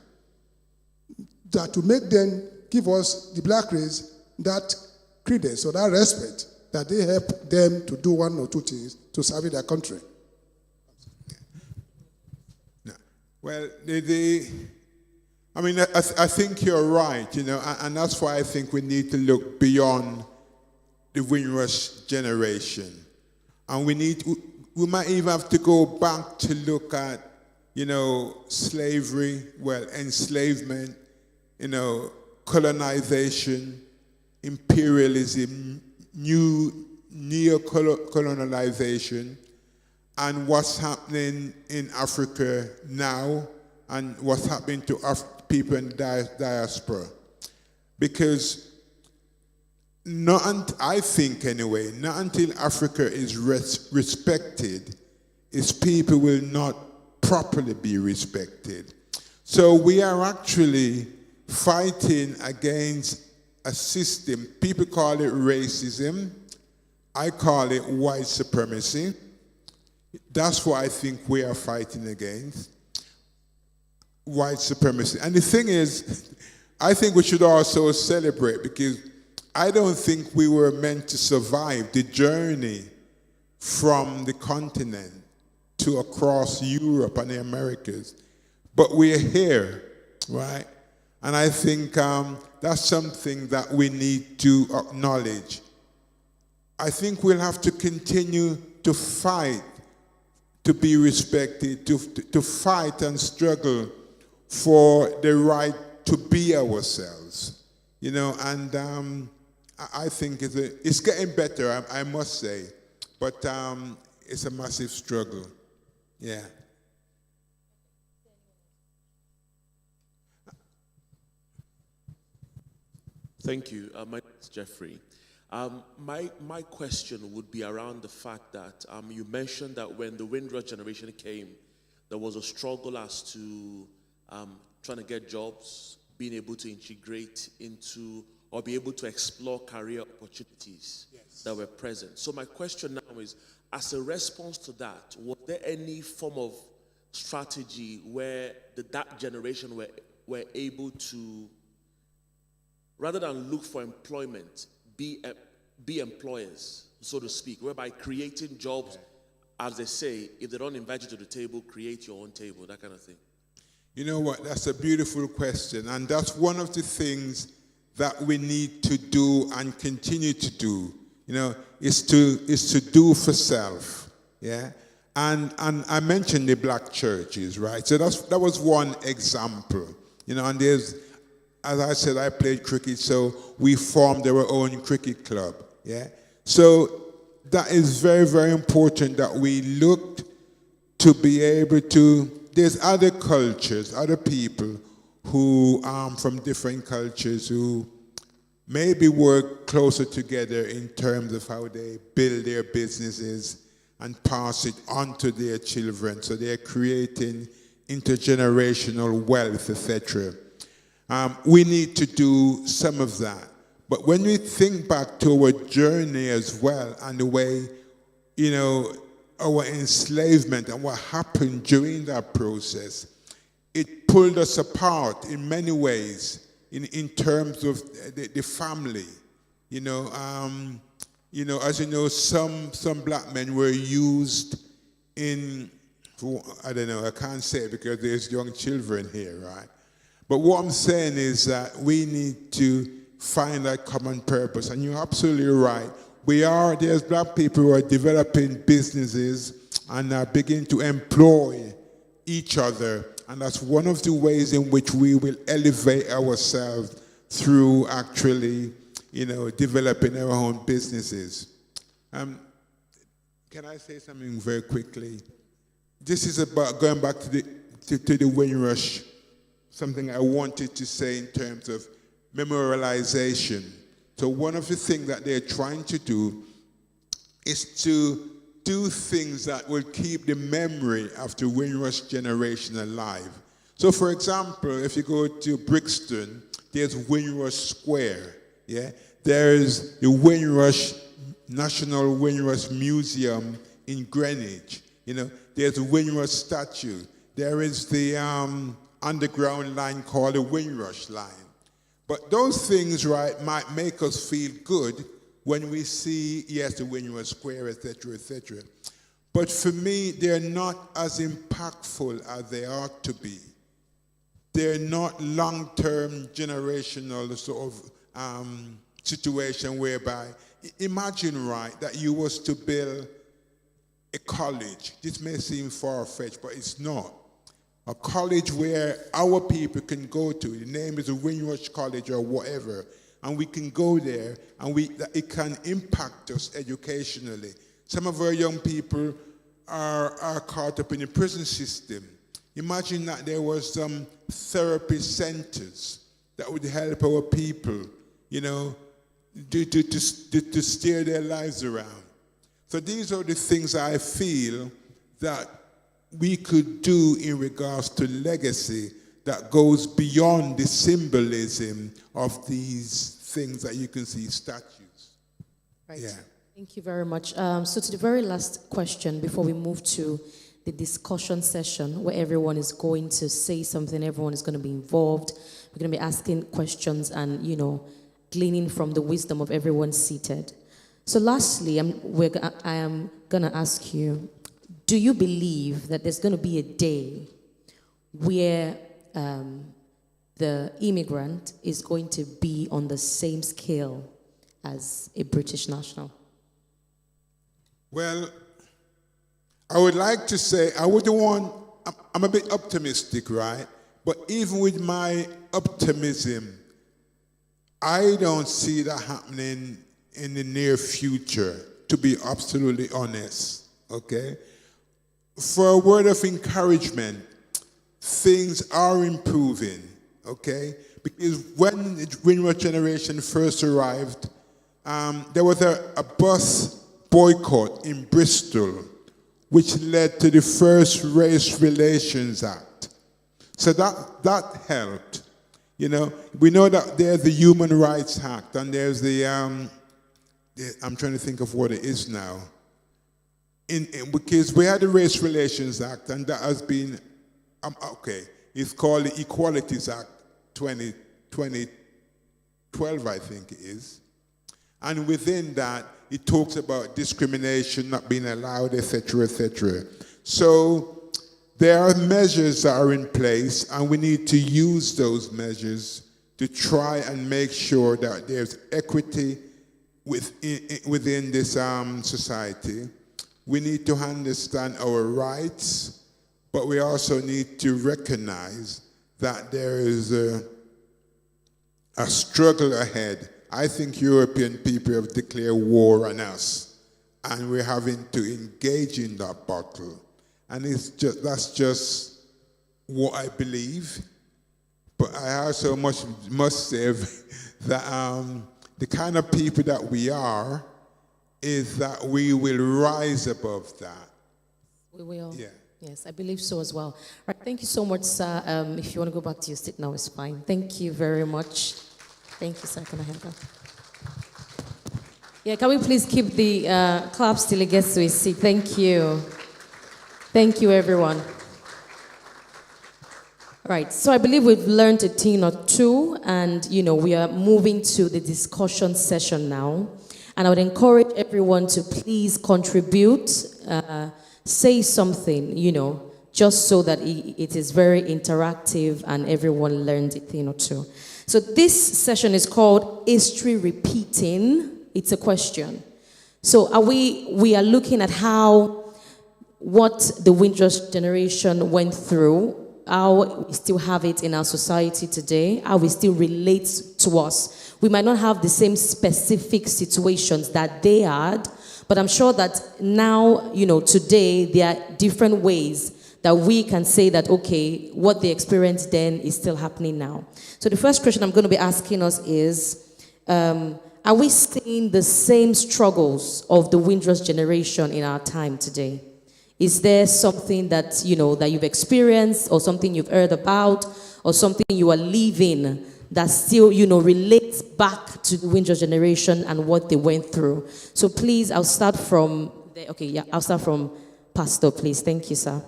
That to make them give us, the black race, that credence or that respect, that they help them to do one or two things to serve their country. Well, I mean, I think you're right, you know, and that's why I think we need to look beyond the Windrush generation. And we might even have to go back to look at, you know, slavery, enslavement, you know, colonization, imperialism, neo-colonization, and what's happening in Africa now and what's happening to people in diaspora. Because I think anyway, not until Africa is respected, its people will not properly be respected. So we are actually fighting against a system. People call it racism. I call it white supremacy. That's what I think we are fighting against, white supremacy. And the thing is, I think we should also celebrate, because I don't think we were meant to survive the journey from the continent to across Europe and the Americas. But we're here, right? And I think that's something that we need to acknowledge. I think we'll have to continue to fight to be respected, to fight and struggle for the right to be ourselves, you know. And I think it's getting better, I must say, but it's a massive struggle. Yeah. Thank you. My name is Jeffrey. My question would be around the fact that you mentioned that when the Windrush generation came, there was a struggle as to trying to get jobs being able to integrate into or be able to explore career opportunities that were present. So my question now is, as a response to that, was there any form of strategy where that generation were able to, rather than look for employment, be employers, so to speak, whereby creating jobs, as they say, if they don't invite you to the table, create your own table, that kind of thing? You know what, that's a beautiful question, and that's one of the things that we need to do and continue to do, is to do for self, yeah? And I mentioned the black churches, right? So that was one example, and there's, as I said, I played cricket, so we formed our own cricket club, yeah? So that is very, very important that we looked to be able to, there's other cultures, other people who from different cultures who maybe work closer together in terms of how they build their businesses and pass it on to their children. So they're creating intergenerational wealth, etc. We need to do some of that. But when we think back to our journey as well and the way, our enslavement and what happened during that process, it pulled us apart in many ways in terms of the family. As you know, some black men were used in, I don't know, I can't say it because there's young children here, right? But what I'm saying is that we need to find that common purpose. And you're absolutely right. There's black people who are developing businesses and are beginning to employ each other. And that's one of the ways in which we will elevate ourselves through actually, developing our own businesses. Can I say something very quickly? This is about going back to the Windrush, something I wanted to say in terms of memorialization. So one of the things that they're trying to do is to do things that will keep the memory of the Windrush generation alive. So for example, if you go to Brixton, there's Windrush Square, yeah? There's the National Windrush Museum in Greenwich. There's a Windrush statue. There is the underground line called the Windrush line. But those things, right, might make us feel good when we see, yes, the Windrush Square, etc., etc. But for me, they're not as impactful as they ought to be. They're not long-term, generational sort of situation whereby, imagine, right, that you was to build a college. This may seem far-fetched, but it's not. A college where our people can go to. The name is a Windrush College or whatever. And we can go there and it can impact us educationally. Some of our young people are caught up in the prison system. Imagine that there was some therapy centers that would help our people, to steer their lives around. So these are the things I feel that we could do in regards to legacy that goes beyond the symbolism of these things that you can see, statues. Right. Yeah. Thank you very much. So to the very last question before we move to the discussion session where everyone is going to say something, everyone is going to be involved. We're going to be asking questions and, gleaning from the wisdom of everyone seated. So lastly, I am going to ask you, do you believe that there's going to be a day where the immigrant is going to be on the same scale as a British national? Well, I would like to say, I'm a bit optimistic, right? But even with my optimism, I don't see that happening in the near future, to be absolutely honest, okay? For a word of encouragement, things are improving, okay? Because when the Windrush generation first arrived, there was a bus boycott in Bristol, which led to the first Race Relations Act. So that helped. You know, we know that there's the Human Rights Act and there's I'm trying to think of what it is now. Because we had the Race Relations Act, and that has been, it's called the Equalities Act 2012, I think it is. And within that, it talks about discrimination not being allowed, etc., etc. So there are measures that are in place, and we need to use those measures to try and make sure that there's equity within this society. We need to understand our rights, but we also need to recognize that there is a struggle ahead. I think European people have declared war on us, and we're having to engage in that battle. And that's just what I believe. But I also must say that the kind of people that we are is that we will rise above that. We will. Yeah. Yes, I believe so as well. Right, thank you so much, sir. If you want to go back to your seat now, it's fine. Thank you very much. Thank you, sir. Can I have that? Yeah, can we please keep the claps till he gets to his seat? Thank you. Thank you, everyone. Right, so I believe we've learned a thing or two, and, we are moving to the discussion session now. And I would encourage everyone to please contribute, say something, just so that it is very interactive and everyone learned a thing or two. So this session is called History Repeating. It's a question. So we are looking at what the Windrush generation went through, how we still have it in our society today, how it still relates to us. We might not have the same specific situations that they had, but I'm sure that now, today, there are different ways that we can say that, okay, what they experienced then is still happening now. So the first question I'm going to be asking us is, are we seeing the same struggles of the Windrush generation in our time today? Is there something that, that you've experienced, or something you've heard about, or something you are living that still, relates back to the Windrush generation and what they went through? So please, I'll start from there. Okay, yeah, I'll start from Pastor, please. Thank you, sir.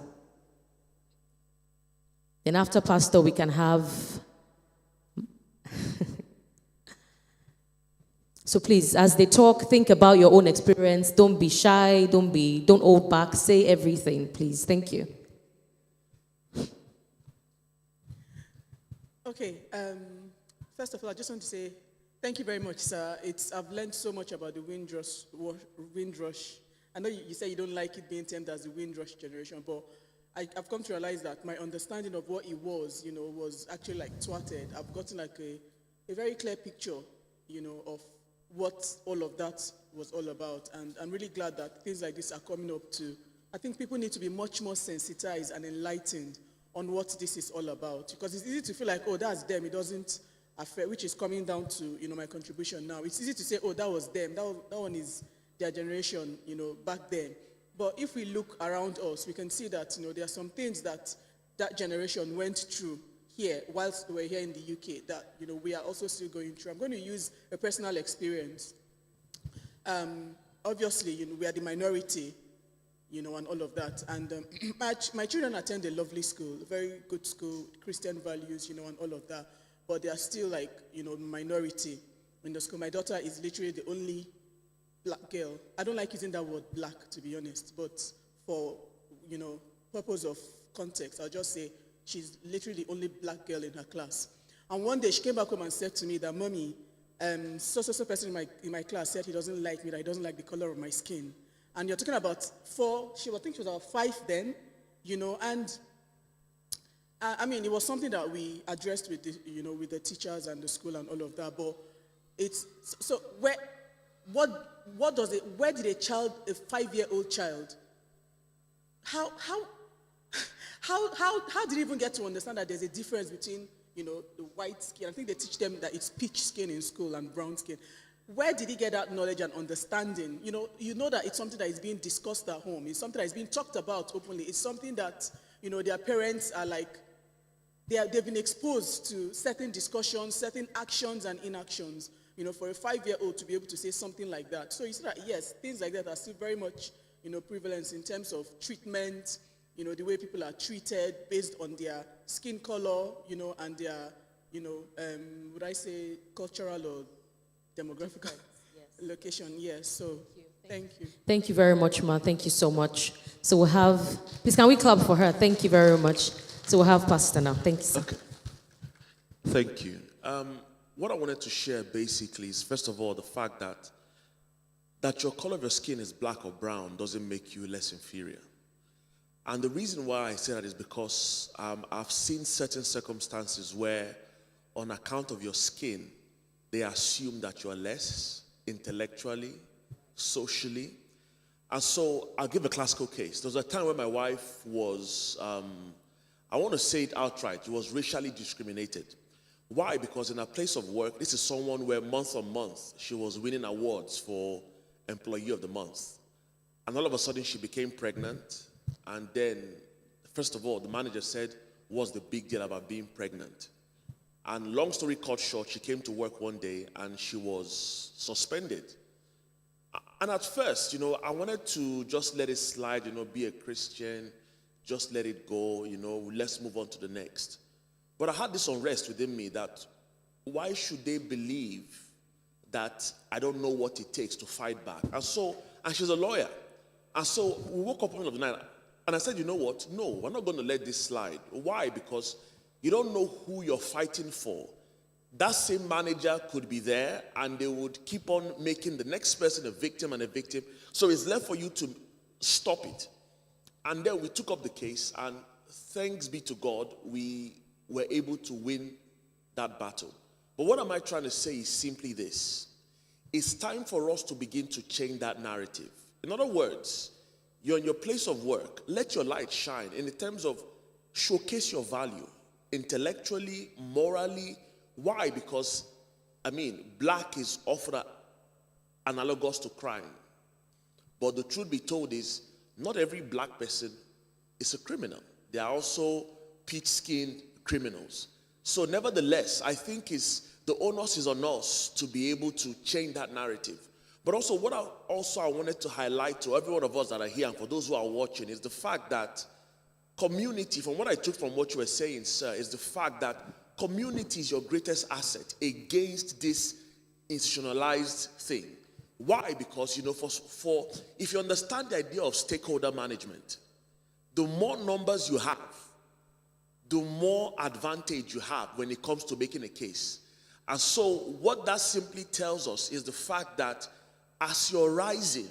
Then after Pastor, we can have... So please, as they talk, think about your own experience. Don't be shy. Don't hold back. Say everything, please. Thank you. Okay. First of all, I just want to say thank you very much, sir. I've learned so much about the Windrush. I know you say you don't like it being termed as the Windrush generation, but I've come to realize that my understanding of what it was, was actually like thwarted. I've gotten like a very clear picture, of what all of that was all about. And I'm really glad that things like this are coming up too. I think people need to be much more sensitized and enlightened on what this is all about. Because it's easy to feel like, oh, that's them. It doesn't affect, which is coming down to, my contribution now. It's easy to say, oh, that was them. That one is their generation, back then. But if we look around us, we can see that, there are some things that generation went through here, whilst we're here in the UK, that we are also still going through. I'm going to use a personal experience. Obviously, we are the minority, and all of that. And my children attend a lovely school, a very good school, Christian values, and all of that. But they are still like, minority in the school. My daughter is literally the only black girl. I don't like using that word black, to be honest, but for, purpose of context, I'll just say she's literally the only black girl in her class. And one day she came back home and said to me that, Mommy, so person in my class said he doesn't like me, that he doesn't like the color of my skin. And you're talking about 4, I think she was about 5 then, and I mean, it was something that we addressed with the, with the teachers and the school and all of that. But it's so where did a 5-year-old child, how did he even get to understand that there's a difference between, the white skin? I think they teach them that it's peach skin in school and brown skin. Where did he get that knowledge and understanding? You know that it's something that is being discussed at home. It's something that is being talked about openly. It's something that, their parents are like, they've been exposed to certain discussions, certain actions and inactions. For a 5-year-old to be able to say something like that. So you see that, yes, things like that are still very much, prevalent in terms of treatment, the way people are treated based on their skin color, and their, would I say cultural or demographic location. Yes, so thank you. Thank you very much, Ma. Thank you so much. So we'll have, please can we clap for her? Thank you very much. So we'll have Pastor now. Thank you, sir. Okay. Thank you. What I wanted to share basically is, first of all, the fact that your color of your skin is black or brown doesn't make you less inferior. And the reason why I say that is because I've seen certain circumstances where, on account of your skin, they assume that you are less intellectually, socially. And so I'll give a classical case. There was a time when my wife was, I want to say it outright, she was racially discriminated. Why? Because in her place of work, this is someone where month on month, she was winning awards for Employee of the Month. And all of a sudden, she became pregnant. And then, first of all, the manager said, what's the big deal about being pregnant? And long story cut short, she came to work one day and she was suspended. And at first, I wanted to just let it slide, be a Christian, just let it go, let's move on to the next. But I had this unrest within me that why should they believe that I don't know what it takes to fight back? And she's a lawyer. And so we woke up one of the night and I said, you know what? No, we're not going to let this slide. Why? Because you don't know who you're fighting for. That same manager could be there and they would keep on making the next person a victim and a victim. So it's left for you to stop it. And then we took up the case, and thanks be to God, we were able to win that battle. But what am I trying to say is simply this. It's time for us to begin to change that narrative. In other words, you're in your place of work. Let your light shine in the terms of showcase your value intellectually, morally. Why? Because, black is often analogous to crime. But the truth be told is, not every black person is a criminal. There are also peach-skinned criminals. So nevertheless, I think the onus is on us to be able to change that narrative. But also, what I wanted to highlight to every one of us that are here and for those who are watching is the fact that community, from what I took from what you were saying, sir, is the fact that community is your greatest asset against this institutionalized thing. Why? Because, for if you understand the idea of stakeholder management, the more numbers you have, the more advantage you have when it comes to making a case. And so what that simply tells us is the fact that as you're rising,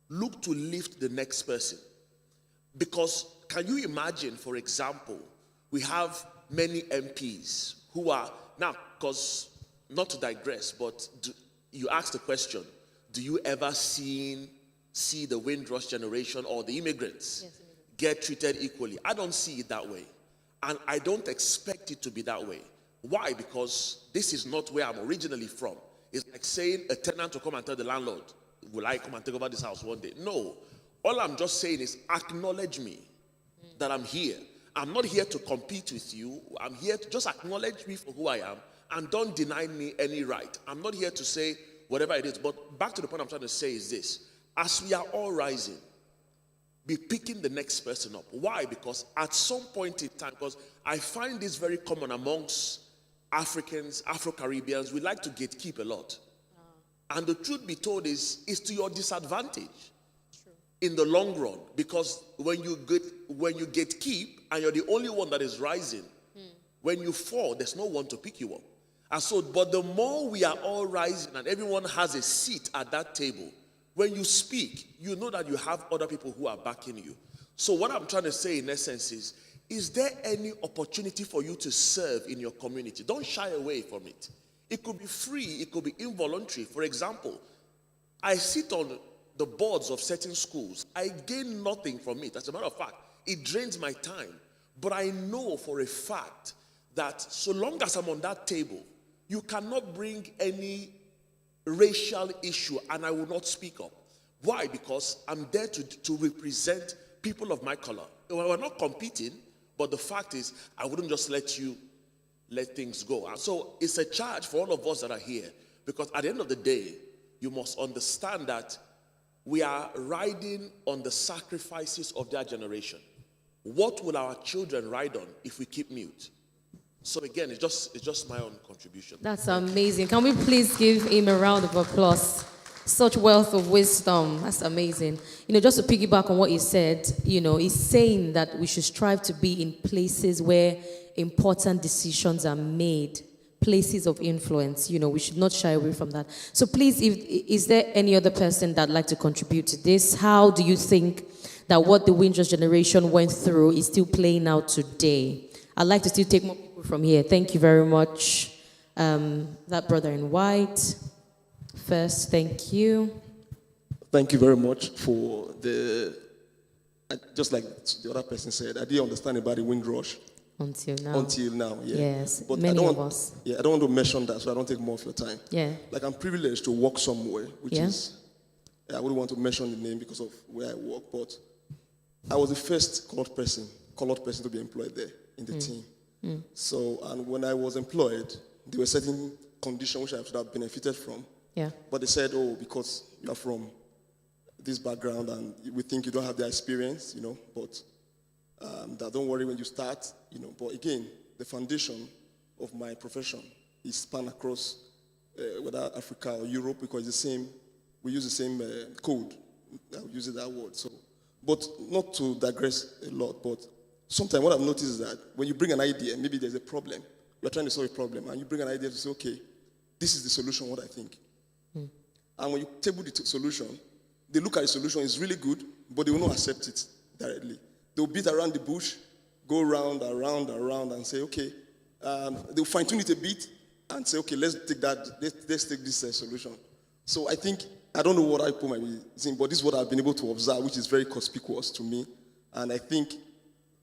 look to lift the next person. Because can you imagine, for example, we have many MPs who are, now, because not to digress, but you asked the question, do you ever see the Windrush generation or the immigrants get treated equally? I don't see it that way. And I don't expect it to be that way. Why? Because this is not where I'm originally from. It's like saying a tenant to come and tell the landlord, will I come and take over this house one day? No. All I'm just saying is acknowledge me that I'm here. I'm not here to compete with you. I'm here to just acknowledge me for who I am and don't deny me any right. I'm not here to say whatever it is. But back to the point I'm trying to say is this. As we are all rising, be picking the next person up. Why? Because at some point in time, because I find this very common amongst Africans, Afro-Caribbeans, we like to gatekeep a lot. And the truth be told is to your disadvantage. True. In the long run. Because when you gatekeep and you're the only one that is rising, when you fall, there's no one to pick you up. And so, but the more we are all rising and everyone has a seat at that table, when you speak, you know that you have other people who are backing you. So what I'm trying to say in essence is there any opportunity for you to serve in your community? Don't shy away from it. It could be free, it could be involuntary. For example, I sit on the boards of certain schools. I gain nothing from it. As a matter of fact, it drains my time. But I know for a fact that so long as I'm on that table, you cannot bring any racial issue and I will not speak up. Why? Because I'm there to represent people of my color. We're not competing, But the fact is, I wouldn't just let things go. And so it's a charge for all of us that are here, because at the end of the day, you must understand that we are riding on the sacrifices of their generation. What will our children ride on if we keep mute? So again, it's just my own contribution. That's amazing. Can we please give him a round of applause? Such wealth of wisdom. That's amazing. Just to piggyback on what he said, he's saying that we should strive to be in places where important decisions are made, places of influence. We should not shy away from that. So please, is there any other person that'd like to contribute to this? How do you think that what the Windrush generation went through is still playing out today? I'd like to still take more people from here. Thank you very much. That brother in white. First, thank you. Thank you very much for just like the other person said, I didn't understand about the Windrush. Until now, yeah. Yes, but many of us. Yeah, I don't want to mention that, so I don't take more of your time. Yeah. Like, I'm privileged to work somewhere, which is, I wouldn't want to mention the name because of where I work, but I was the first colored person to be employed there in the team. So, and when I was employed, there were certain conditions which I should have benefited from. Yeah. But they said, oh, because you're from this background and we think you don't have the experience, but that don't worry when you start, But again, the foundation of my profession is span across whether Africa or Europe, because we use the same code. I'll use that word. So, but not to digress a lot, but sometimes what I've noticed is that when you bring an idea, maybe there's a problem, you're trying to solve a problem, and you bring an idea to say, okay, this is the solution, what I think. And when you table the solution, they look at the solution, it's really good, but they will not accept it directly. They'll beat around the bush, go around, and say, okay, they'll fine-tune it a bit and say, okay, let's take this solution. So I think, I don't know what I put my in, but this is what I've been able to observe, which is very conspicuous to me. And I think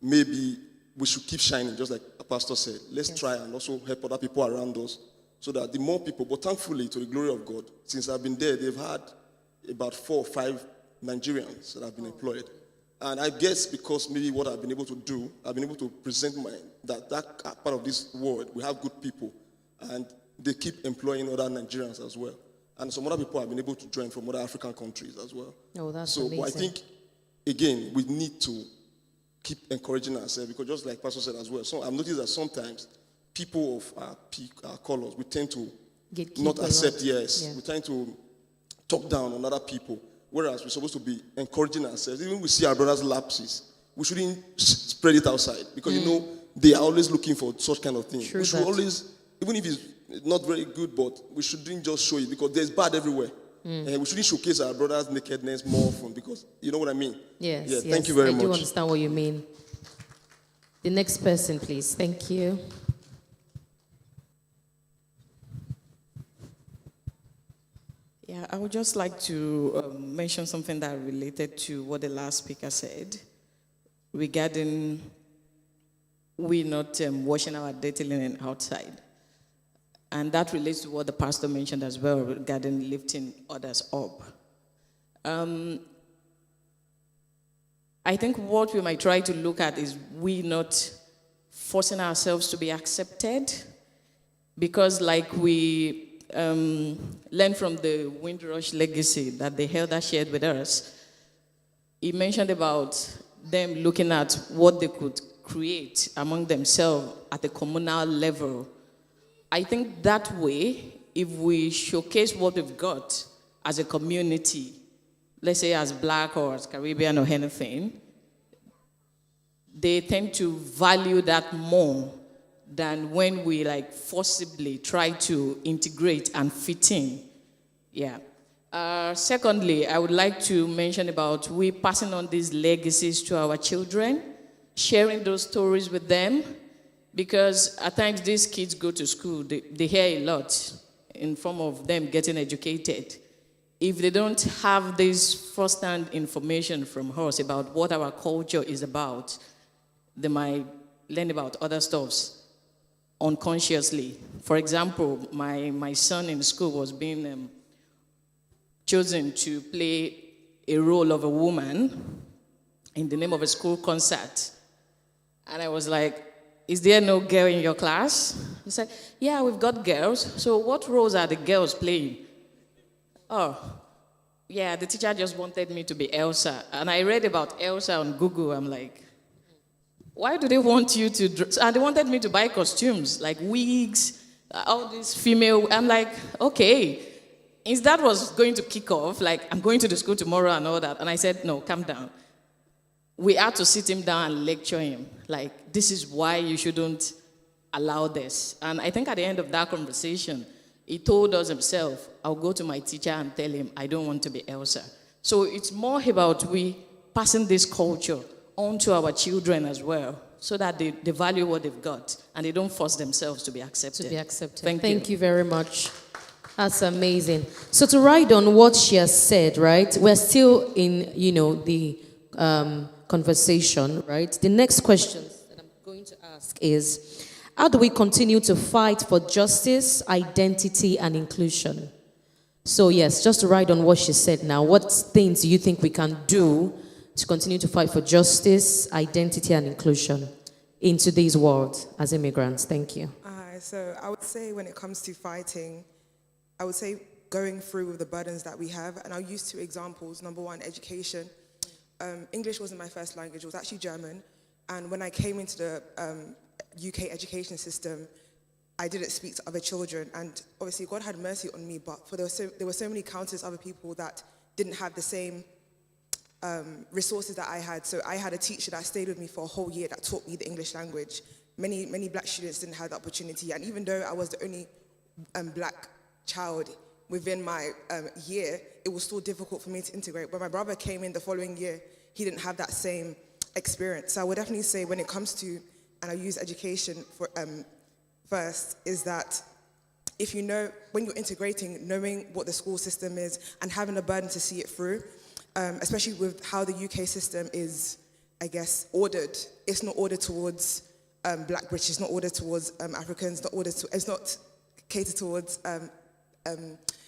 maybe we should keep shining, just like the pastor said. Let's try and also help other people around us, so that the more people, but thankfully, to the glory of God, since I've been there, they've had about 4 or 5 Nigerians that have been employed. And I guess because maybe what I've been able to do, I've been able to present that part of this world, we have good people, and they keep employing other Nigerians as well. And some other people have been able to join from other African countries as well. Oh, that's amazing. But I think, again, we need to keep encouraging ourselves, because just like Pastor said as well, so I've noticed that sometimes people of our colors, we tend to not accept, we're trying to talk down on other people, whereas we're supposed to be encouraging ourselves. Even we see our brothers' lapses, we shouldn't spread it outside, because they are always looking for such kind of thing. We should always, even if it's not very good, but we shouldn't just show it, because there's bad everywhere. And we shouldn't showcase our brothers' nakedness more often, because you know what I mean? Yes. Yeah, thank you very much. I do understand what you mean. The next person, please. Thank you. Yeah, I would just like to mention something that related to what the last speaker said regarding we not washing our dirty linen outside. And that relates to what the pastor mentioned as well regarding lifting others up. I think what we might try to look at is we not forcing ourselves to be accepted, because like we learned from the Windrush legacy that the elder shared with us, he mentioned about them looking at what they could create among themselves at a communal level. I think that way, if we showcase what we've got as a community, let's say as Black or as Caribbean or anything, they tend to value that more than when we like forcibly try to integrate and fit in. Yeah. Secondly, I would like to mention about we passing on these legacies to our children, sharing those stories with them, because at times these kids go to school, they hear a lot in form of them getting educated. If they don't have this first-hand information from us about what our culture is about, they might learn about other stuffs unconsciously. For example, my son in school was being chosen to play a role of a woman in the name of a school concert. And I was like, is there no girl in your class? He said, yeah, we've got girls. So what roles are the girls playing? Oh, yeah, the teacher just wanted me to be Elsa. And I read about Elsa on Google. I'm like, why do they want you to and they wanted me to buy costumes, like wigs, all these female. I'm like, okay. If that was going to kick off, like, I'm going to the school tomorrow and all that. And I said, no, calm down. We had to sit him down and lecture him. Like, this is why you shouldn't allow this. And I think at the end of that conversation, he told us himself, I'll go to my teacher and tell him I don't want to be Elsa. So it's more about we passing this culture on to our children as well, so that they value what they've got and they don't force themselves to be accepted. To be accepted. Thank you very much. That's amazing. So to ride on what she has said, right? We're still in, the conversation, right? The next question that I'm going to ask is, how do we continue to fight for justice, identity, and inclusion? So yes, just to ride on what she said now, what things do you think we can do to continue to fight for justice, identity, and inclusion in today's world as immigrants? Thank you. So I would say when it comes to fighting, I would say going through with the burdens that we have, and I'll use 2 examples. Number 1, education. English wasn't my first language, it was actually German. And when I came into the UK education system, I didn't speak to other children. And obviously God had mercy on me, but there were so many countless other people that didn't have the same resources that I had. So I had a teacher that stayed with me for a whole year that taught me the English language. Many black students didn't have that opportunity. And even though I was the only black child within my year, it was still difficult for me to integrate. When my brother came in the following year, he didn't have that same experience. So I would definitely say when it comes to, and I use education for first, is that if you know, when you're integrating, knowing what the school system is and having a burden to see it through, especially with how the UK system is, I guess, ordered. It's not ordered towards Black British, it's not ordered towards Africans, it's not catered towards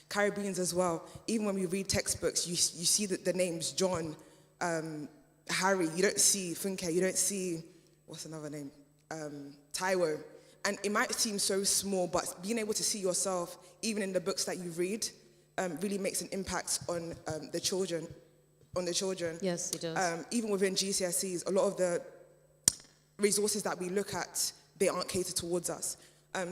Caribbeans as well. Even when we read textbooks, you see the names John, Harry, you don't see Funke, you don't see, what's another name? Taiwo. And it might seem so small, but being able to see yourself, even in the books that you read, really makes an impact on the children. Yes, it does. Even within GCSEs, a lot of the resources that we look at, they aren't catered towards us.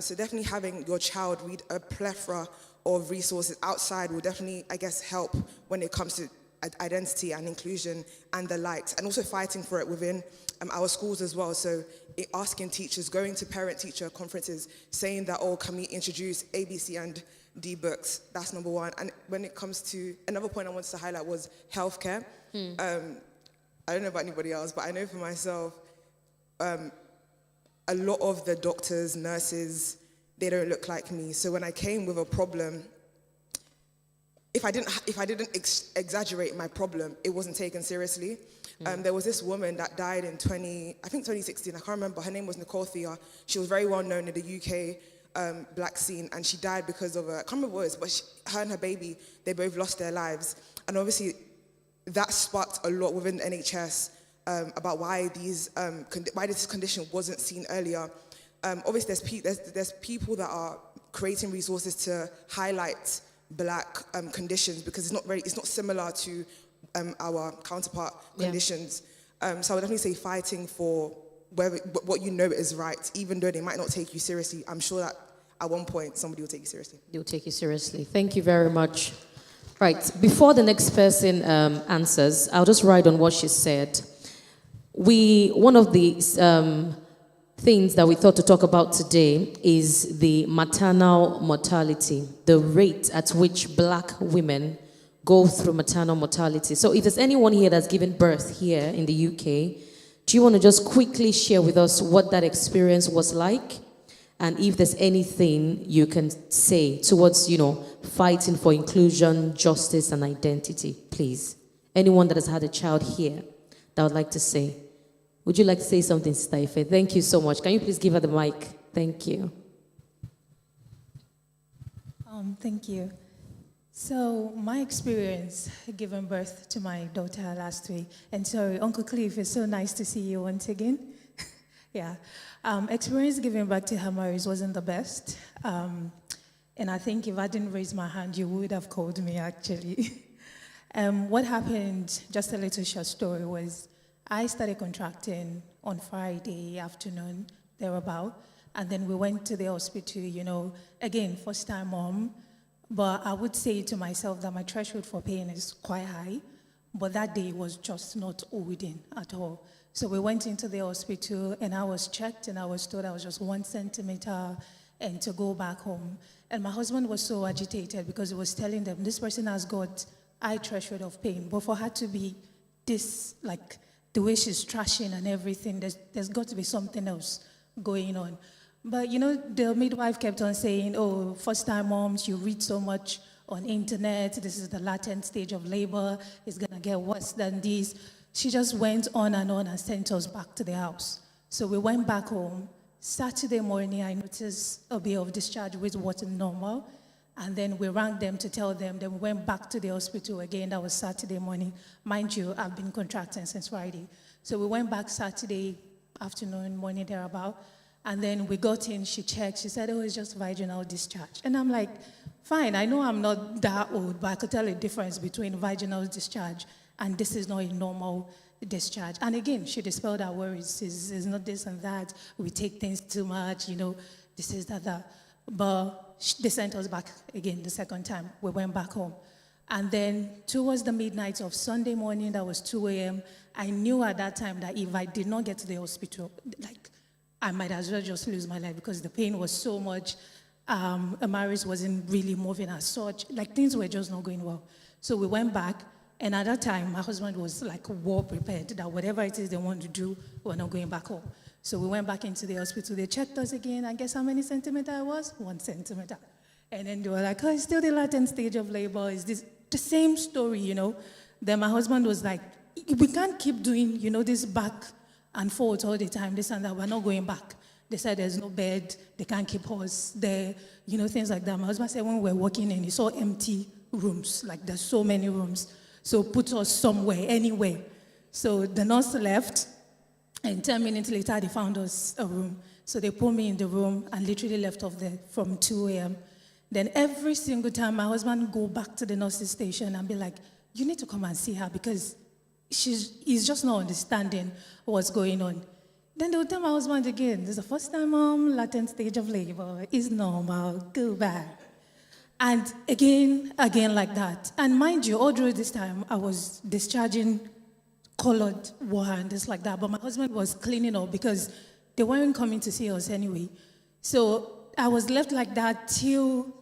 So definitely having your child read a plethora of resources outside will definitely, I guess, help when it comes to identity and inclusion and the likes, and also fighting for it within our schools as well. So asking teachers, going to parent-teacher conferences, saying that, oh, can we introduce A, B, C, and D books? That's number 1. And when it comes to, another point I wanted to highlight was healthcare. I don't know about anybody else, but I know for myself, a lot of the doctors, nurses, they don't look like me. So when I came with a problem, if I didn't exaggerate my problem, it wasn't taken seriously. There was this woman that died in 2016. I can't remember. Her name was Nicole Thea. She was very well known in the UK black scene, and she died because of I can't remember what it was, but her and her baby, they both lost their lives. And obviously, that sparked a lot within the NHS about why this condition wasn't seen earlier. Obviously, there's people that are creating resources to highlight black conditions, because it's not similar to our counterpart conditions. So I would definitely say fighting for what you know is right, even though they might not take you seriously. I'm sure that at one point somebody will take you seriously. They'll take you seriously. Thank you very much. Right, before the next person answers, I'll just ride on what she said. One of the things that we thought to talk about today is the maternal mortality, the rate at which black women go through maternal mortality. So if there's anyone here that's given birth here in the UK, do you want to just quickly share with us what that experience was like? And if there's anything you can say towards, fighting for inclusion, justice, and identity, please. Anyone that has had a child here that would like to say. Would you like to say something, Sister Ife? Thank you so much. Can you please give her the mic? Thank you. Thank you. So my experience giving birth to my daughter last week, and sorry, Uncle Cliff, it's so nice to see you once again. Yeah. Experience giving back to Hamaris wasn't the best. And I think if I didn't raise my hand, you would have called me, actually. What happened, just a little short story, was I started contracting on Friday afternoon, thereabout. And then we went to the hospital, you know, again, first time mom. But I would say to myself that my threshold for pain is quite high. But that day was just not holding at all. So we went into the hospital and I was checked and I was told I was just 1 centimeter and to go back home. And my husband was so agitated because he was telling them, this person has got high threshold of pain. But for her to be this, like the way she's trashing and everything, there's got to be something else going on. But you know, the midwife kept on saying, oh, first time moms, you read so much on internet, this is the latent stage of labor, it's gonna get worse than this. She just went on and sent us back to the house. So we went back home. Saturday morning, I noticed a bit of discharge, which wasn't normal. And then we rang them to tell them. Then we went back to the hospital again. That was Saturday morning. Mind you, I've been contracting since Friday. So we went back Saturday afternoon, morning thereabout. And then we got in, she checked. She said, oh, it's just vaginal discharge. And I'm like, fine, I know I'm not that old, but I could tell a difference between vaginal discharge and this is not a normal discharge. And again, she dispelled our worries. It's not this and that. We take things too much, you know, this is that. But they sent us back again the second time. We went back home. And then towards the midnight of Sunday morning, that was 2 a.m., I knew at that time that if I did not get to the hospital, like, I might as well just lose my life because the pain was so much. Amaris wasn't really moving as such. Like, things were just not going well. So we went back. And at that time, my husband was like well prepared that whatever it is they want to do, we're not going back home. So we went back into the hospital. They checked us again. I guess how many centimeters I was? 1 centimeter. And then they were like, oh, it's still the latent stage of labor. Is this the same story, you know? Then my husband was like, we can't keep doing, you know, this back and forth all the time, this and that. We're not going back. They said there's no bed. They can't keep us there, you know, things like that. My husband said when we were walking in, he saw empty rooms. Like, there's so many rooms. So put us somewhere, anywhere. So the nurse left, and 10 minutes later, they found us a room. So they put me in the room and literally left off there from 2 a.m. Then every single time, my husband go back to the nurse's station and be like, you need to come and see her because he's just not understanding what's going on. Then they would tell my husband again, this is the first time, latent stage of labor, it's normal, go back. And again like that. And mind you, all through this time, I was discharging colored water and this like that. But my husband was cleaning up because they weren't coming to see us anyway. So I was left like that till,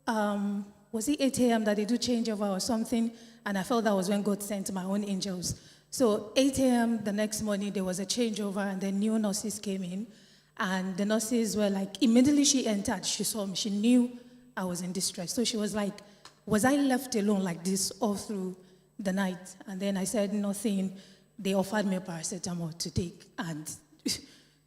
was it 8 a.m. that they do changeover or something? And I felt that was when God sent my own angels. So 8 a.m. the next morning, there was a changeover and then new nurses came in. And the nurses were like, immediately she entered, she saw me, she knew I was in distress. So she was like, was I left alone like this all through the night? And then I said nothing. They offered me paracetamol to take, and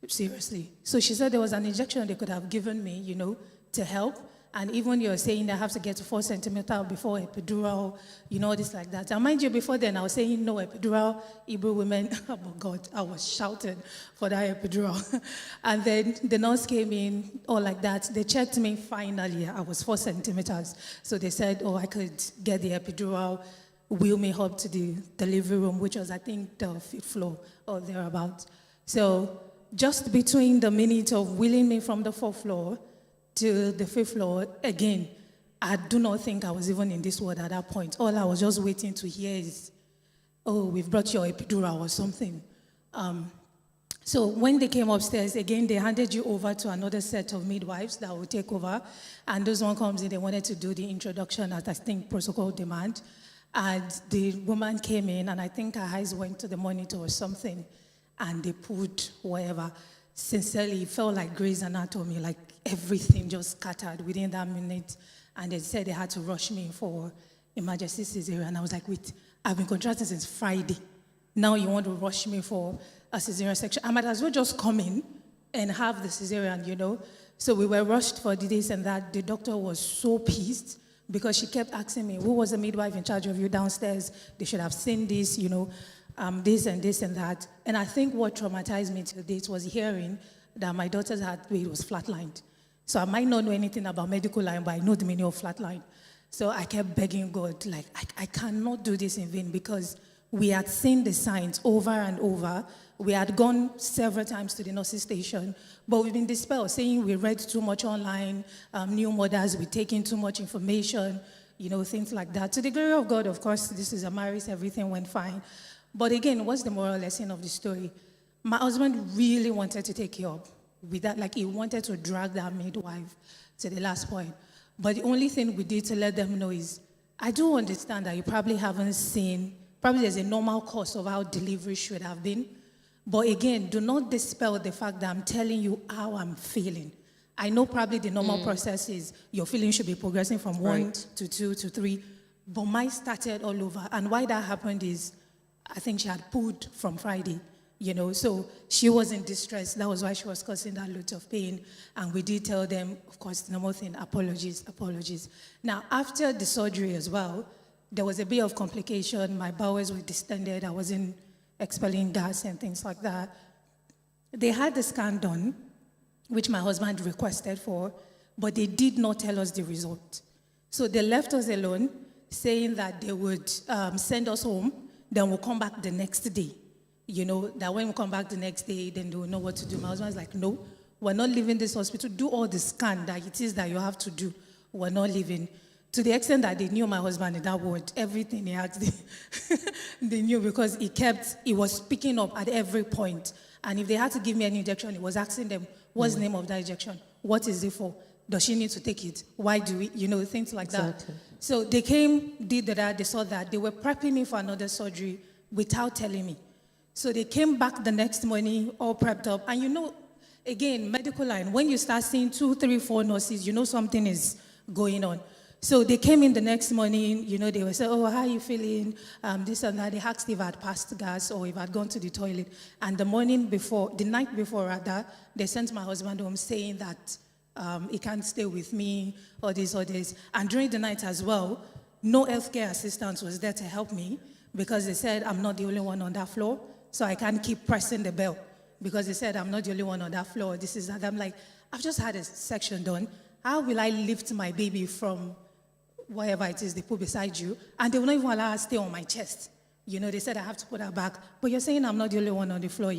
seriously. So she said there was an injection they could have given me, you know, to help. And even you're saying I have to get to 4 centimeters before epidural, you know, this like that. And mind you, before then I was saying no epidural, Hebrew women, oh my God, I was shouting for that epidural. And then the nurse came in, all like that. They checked me finally, I was 4 centimeters. So they said, oh, I could get the epidural, wheel me up to the delivery room, which was, I think, the 5th floor or thereabout. So just between the minute of wheeling me from the 4th floor to the 5th floor, again, I do not think I was even in this world at that point. All I was just waiting to hear is, oh, we've brought your epidural or something. So when they came upstairs, again, they handed you over to another set of midwives that will take over. And those one comes in, they wanted to do the introduction at, I think, protocol demand. And the woman came in, and I think her eyes went to the monitor or something, and they pulled whatever. Sincerely, it felt like Grey's Anatomy, like everything just scattered within that minute. And they said they had to rush me for emergency cesarean. And I was like, wait, I've been contracting since Friday. Now you want to rush me for a cesarean section? I might as well just come in and have the cesarean, you know? So we were rushed for this and that. The doctor was so pissed because she kept asking me, who was the midwife in charge of you downstairs? They should have seen this, you know. this and this and that. And I think what traumatized me to date was hearing that my daughter's heartbeat was flatlined. So I might not know anything about medical line, but I know the meaning of flatline. So I kept begging God, like, I cannot do this in vain, because we had seen the signs over and over. We had gone several times to the nurse's station, but we've been dispelled, saying we read too much online, new mothers, we take in too much information, things like that. To the glory of God, of course, this is a marriage, everything went fine. But again, what's the moral lesson of the story? My husband really wanted to take care of with that, like he wanted to drag that midwife to the last point. But the only thing we did to let them know is, I do understand that you probably haven't seen, probably there's a normal course of how delivery should have been. But again, do not dispel the fact that I'm telling you how I'm feeling. I know probably the normal process is your feeling should be progressing from 1 to 2 to 3, but mine started all over. And why that happened is, I think she had pulled from Friday, so she was in distress. That was why she was causing that lot of pain. And we did tell them, of course, the normal thing, apologies. Now, after the surgery as well, there was a bit of complication. My bowels were distended. I wasn't expelling gas and things like that. They had the scan done, which my husband requested for, but they did not tell us the result. So they left us alone, saying that they would send us home, then we'll come back the next day. That when we come back the next day, then they will know what to do. My husband's like, no, we're not leaving this hospital. Do all the scan that it is that you have to do. We're not leaving. To the extent that they knew my husband in that word, everything he asked, they knew, because he was speaking up at every point. And if they had to give me an injection, he was asking them, what's the name of that injection? What is it for? Does she need to take it? Why do we, things like that. So they came, did that, they saw that. They were prepping me for another surgery without telling me. So they came back the next morning, all prepped up. And again, medical line, when you start seeing 2, 3, 4 nurses, something is going on. So they came in the next morning, they were saying, oh, how are you feeling? This and that. They asked if I had passed gas or if I had gone to the toilet. And the night before rather, they sent my husband home saying that he can't stay with me, or this. And during the night as well, no healthcare assistant was there to help me, because they said I'm not the only one on that floor. So I can't keep pressing the bell, because they said I'm not the only one on that floor. This is that. I'm like, I've just had a section done. How will I lift my baby from wherever it is they put beside you? And they will not even allow her to stay on my chest. They said I have to put her back. But you're saying I'm not the only one on the floor,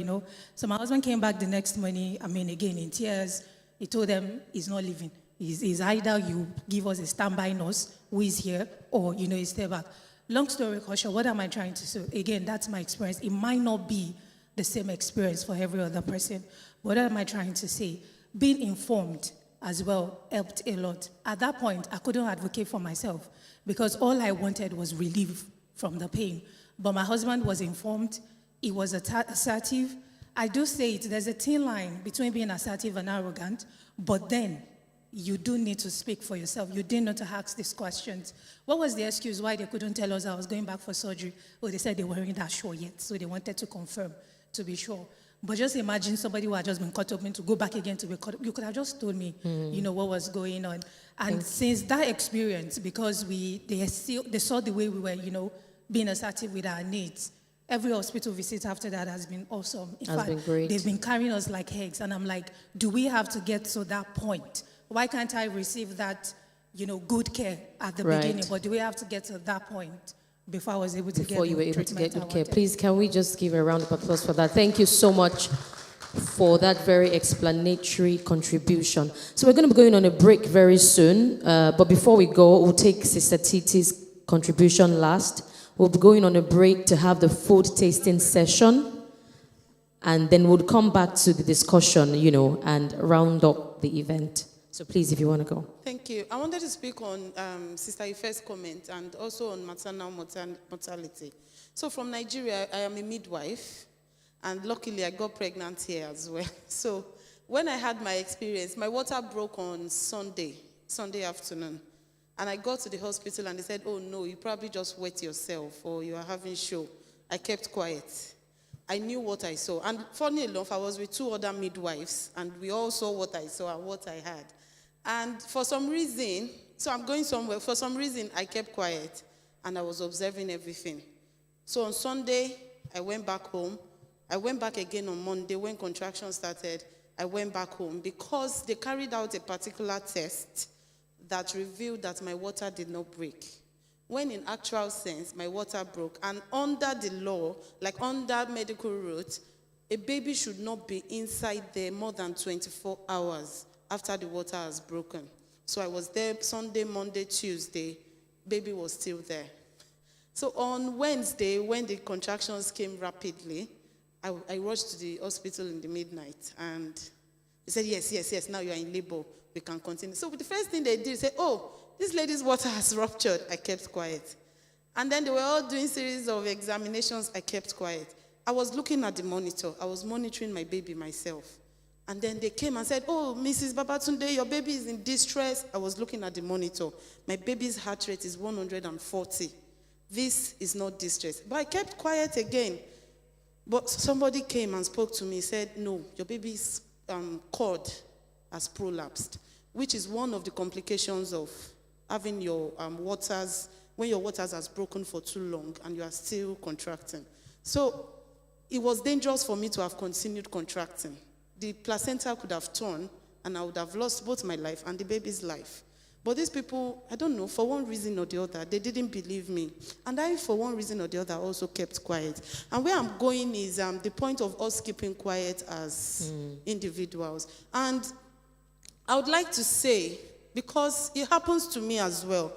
So my husband came back the next morning, again, in tears. He told them he's not leaving. He's either you give us a standby nurse who is here, or, you stay back. Long story short, what am I trying to say? Again, that's my experience. It might not be the same experience for every other person. What am I trying to say? Being informed as well helped a lot. At that point, I couldn't advocate for myself, because all I wanted was relief from the pain. But my husband was informed. He was assertive. I do say it, there's a thin line between being assertive and arrogant, but then you do need to speak for yourself. You didn't know to ask these questions. What was the excuse why they couldn't tell us I was going back for surgery? Well, they said they weren't that sure yet, so they wanted to confirm, to be sure. But just imagine somebody who had just been cut open to go back again to be cut. You could have just told me, what was going on. And since that experience, because they saw the way we were, being assertive with our needs, every hospital visit after that has been awesome. In fact, been great. They've been carrying us like eggs. And I'm like, do we have to get to that point? Why can't I receive that, good care at the beginning? But do we have to get to that point before I was able to before you were able to get good care? Please, can we just give a round of applause for that? Thank you so much for that very explanatory contribution. So we're going to be going on a break very soon. But before we go, we'll take Sister Titi's contribution last. We'll be going on a break to have the food tasting session. And then we'll come back to the discussion, and round up the event. So please, if you want to go. Thank you. I wanted to speak on Sister Ife's comment and also on maternal mortality. So from Nigeria, I am a midwife, and luckily I got pregnant here as well. So when I had my experience, my water broke on Sunday afternoon. And I got to the hospital and they said, oh no, you probably just wet yourself or you are having show. I kept quiet. I knew what I saw. And funny enough, I was with 2 other midwives and we all saw what I saw and what I had. And for some reason, so I'm going somewhere, for some reason I kept quiet and I was observing everything. So on Sunday, I went back home. I went back again on Monday when contractions started. I went back home because they carried out a particular test that revealed that my water did not break. When in actual sense, my water broke. And under the law, like under medical route, a baby should not be inside there more than 24 hours after the water has broken. So I was there Sunday, Monday, Tuesday. Baby was still there. So on Wednesday, when the contractions came rapidly, I rushed to the hospital in the midnight. And they said, yes, now you are in labor. We can continue. So the first thing they did, say, oh, this lady's water has ruptured. I kept quiet. And then they were all doing series of examinations. I kept quiet. I was looking at the monitor. I was monitoring my baby myself. And then they came and said, oh, Mrs. Babatunde, your baby is in distress. I was looking at the monitor. My baby's heart rate is 140. This is not distress. But I kept quiet again. But somebody came and spoke to me, said, no, your baby's cord has prolapsed, which is one of the complications of having your waters, when your waters has broken for too long and you are still contracting. So it was dangerous for me to have continued contracting. The placenta could have torn and I would have lost both my life and the baby's life. But these people, I don't know, for one reason or the other, they didn't believe me. And I, for one reason or the other, also kept quiet. And where I'm going is the point of us keeping quiet as individuals. And I would like to say, because it happens to me as well,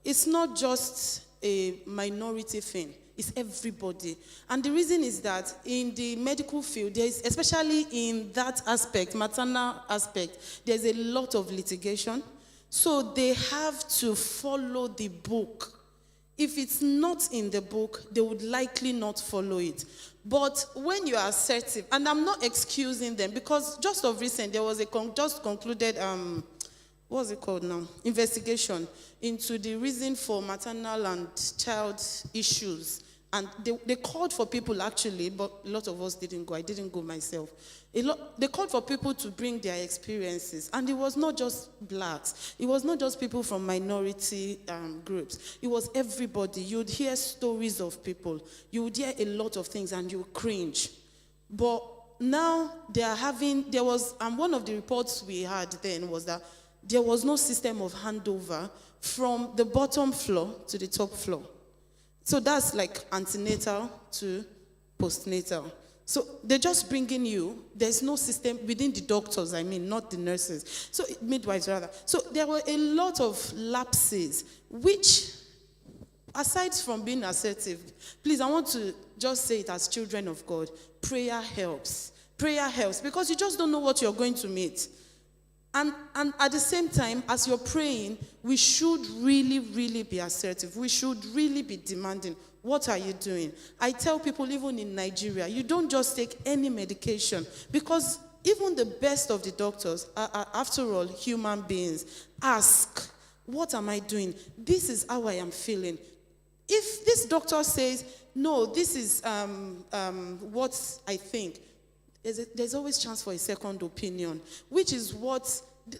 it's not just a minority thing. It's everybody. And the reason is that in the medical field, there is, especially in that aspect, maternal aspect, there's a lot of litigation. So they have to follow the book. If it's not in the book, they would likely not follow it. But when you are assertive, and I'm not excusing them, because just of recent, there was a just concluded, what's it called now? Investigation into the reason for maternal and child issues. And they called for people actually, but a lot of us didn't go. I didn't go myself. They called for people to bring their experiences. And it was not just blacks. It was not just people from minority groups. It was everybody. You'd hear stories of people. You would hear a lot of things and you would cringe. But now they are having, there was, one of the reports we had then was that there was no system of handover from the bottom floor to the top floor. So that's like antenatal to postnatal. So they're just bringing you, there's no system within the doctors, not the nurses. So midwives rather. So there were a lot of lapses, which, aside from being assertive, please, I want to just say it as children of God, prayer helps. Prayer helps because you just don't know what you're going to meet. And at the same time, as you're praying, we should really, really be assertive. We should really be demanding. What are you doing? I tell people, even in Nigeria, you don't just take any medication because even the best of the doctors are, after all, human beings. Ask, what am I doing? This is how I am feeling. If this doctor says, no, this is what I think, there's always chance for a second opinion, which is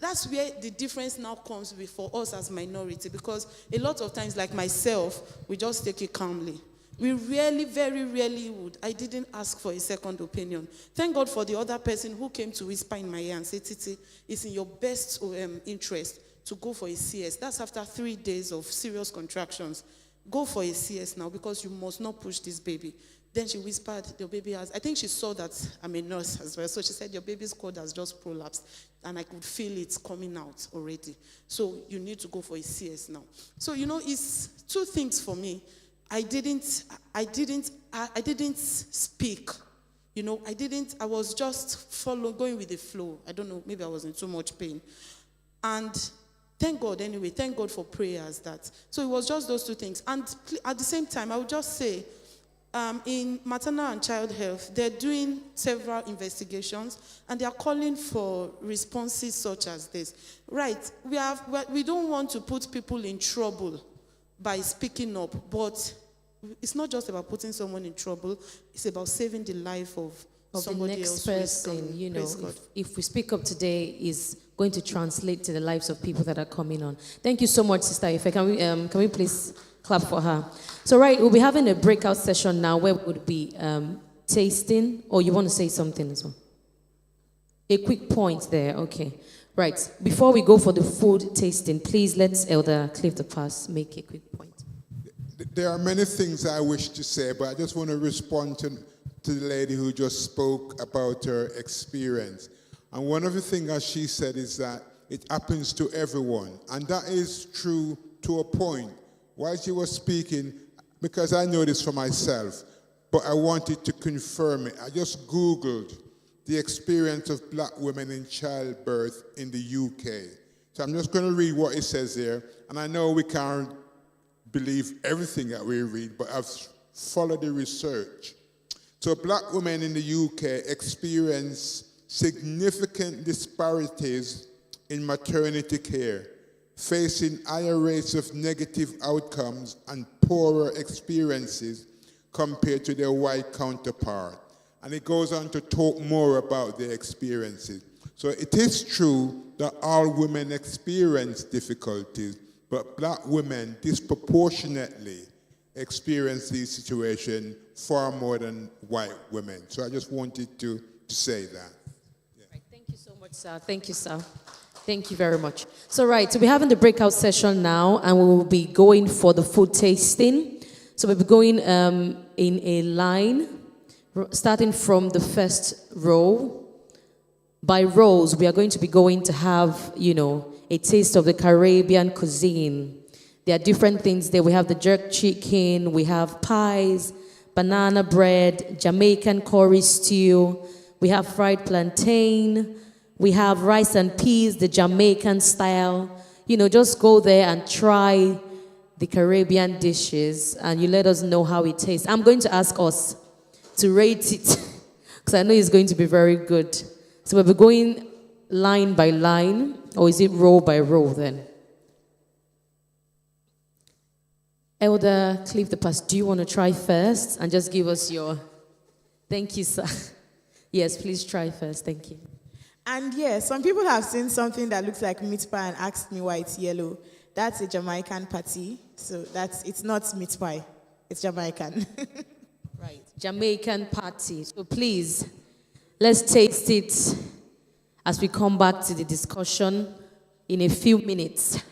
that's where the difference now comes with for us as minority, because a lot of times, like myself, we just take it calmly. We really, very rarely would. I didn't ask for a second opinion. Thank God for the other person who came to whisper in my ear and say, Titi, it's in your best interest to go for a CS. That's after 3 days of serious contractions. Go for a CS now because you must not push this baby. Then she whispered, your baby has, I think she saw that I'm a nurse as well. So she said, your baby's cord has just prolapsed. And I could feel it coming out already. So you need to go for a CS now. So, it's two things for me. I didn't speak. I was just going with the flow. I don't know, maybe I was in too much pain. And thank God anyway, thank God for prayers that. So it was just those two things. And at the same time, I would just say, in maternal and child health, they're doing several investigations and they're calling for responses such as this. Right, we don't want to put people in trouble by speaking up, but it's not just about putting someone in trouble, it's about saving the life of somebody the next else person. If we speak up today, is going to translate to the lives of people that are coming on. Thank you so much, Sister Ife. Can we please Clap for her. So, right, we'll be having a breakout session now where we would be tasting. Or you want to say something as well? A quick point there, okay. Right, before we go for the food tasting, please let's Elder Cliff the Pass make a quick point. There are many things I wish to say, but I just want to respond to the lady who just spoke about her experience. And one of the things that she said is that it happens to everyone. And that is true to a point. While she was speaking, because I know this for myself, but I wanted to confirm it, I just Googled the experience of black women in childbirth in the UK. So I'm just going to read what it says there. And I know we can't believe everything that we read, but I've followed the research. So black women in the UK experience significant disparities in maternity care, facing higher rates of negative outcomes and poorer experiences compared to their white counterpart. And it goes on to talk more about their experiences. So it is true that all women experience difficulties, but black women disproportionately experience these situations far more than white women. So I just wanted to say that. Yeah. Right, thank you so much, sir. Thank you, sir. Thank you very much. So, right, so we're having the breakout session now, and we will be going for the food tasting. So we'll be going in a line, starting from the first row. By rows, we are going to be going to have, a taste of the Caribbean cuisine. There are different things there. We have the jerk chicken, we have pies, banana bread, Jamaican curry stew, we have fried plantain, we have rice and peas, the Jamaican style. Just go there and try the Caribbean dishes, and you let us know how it tastes. I'm going to ask us to rate it, because I know it's going to be very good. So we'll be going line by line, or is it row by row then? Elder Cliff the Pass, do you want to try first and just give us your... Thank you, sir. Yes, please try first. Thank you. And yes, some people have seen something that looks like meat pie and asked me why it's yellow. That's a Jamaican patty. So it's not meat pie. It's Jamaican. Right, Jamaican patty. So please, let's taste it as we come back to the discussion in a few minutes.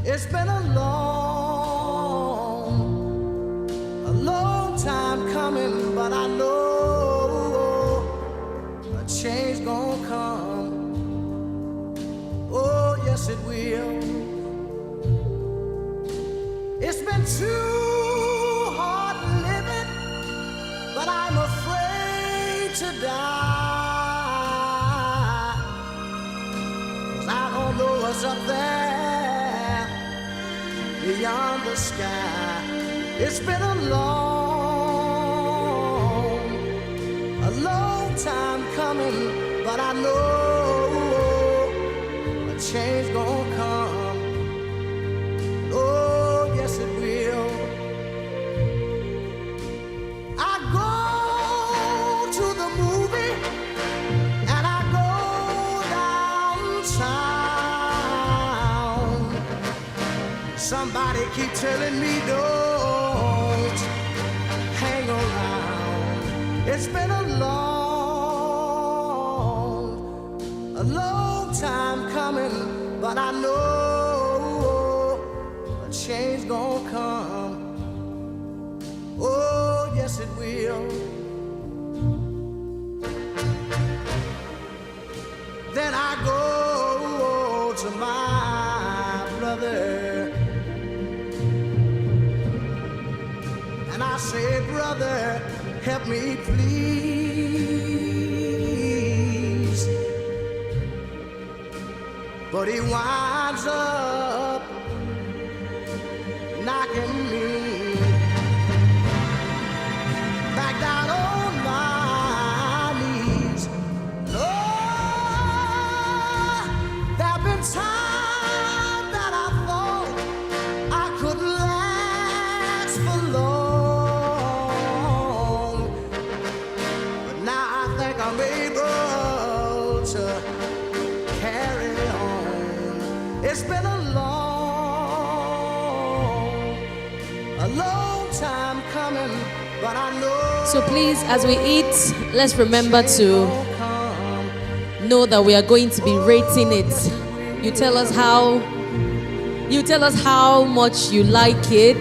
It's been a long time coming, but I know a change gonna come. Oh, yes, it will. It's been too hard living, but I'm afraid to die. 'Cause I don't know what's up there beyond the sky. It's been a long time coming, but I know a change gonna come. Oh, yes it will. I go to the movie and I go downtown. Somebody keep telling me don't hang around. It's been a long time coming, but I know a change gonna come. Oh, yes it will. Then I go to my brother and I say, brother, help me please. But he winds up knocking me back down on my knees. Oh, there've been times that I thought I couldn't last for long, but now I think I'm able to carry on. It's been a long time coming, but I know. So please, as we eat, let's remember to know that we are going to be rating it. You tell us how much you like it.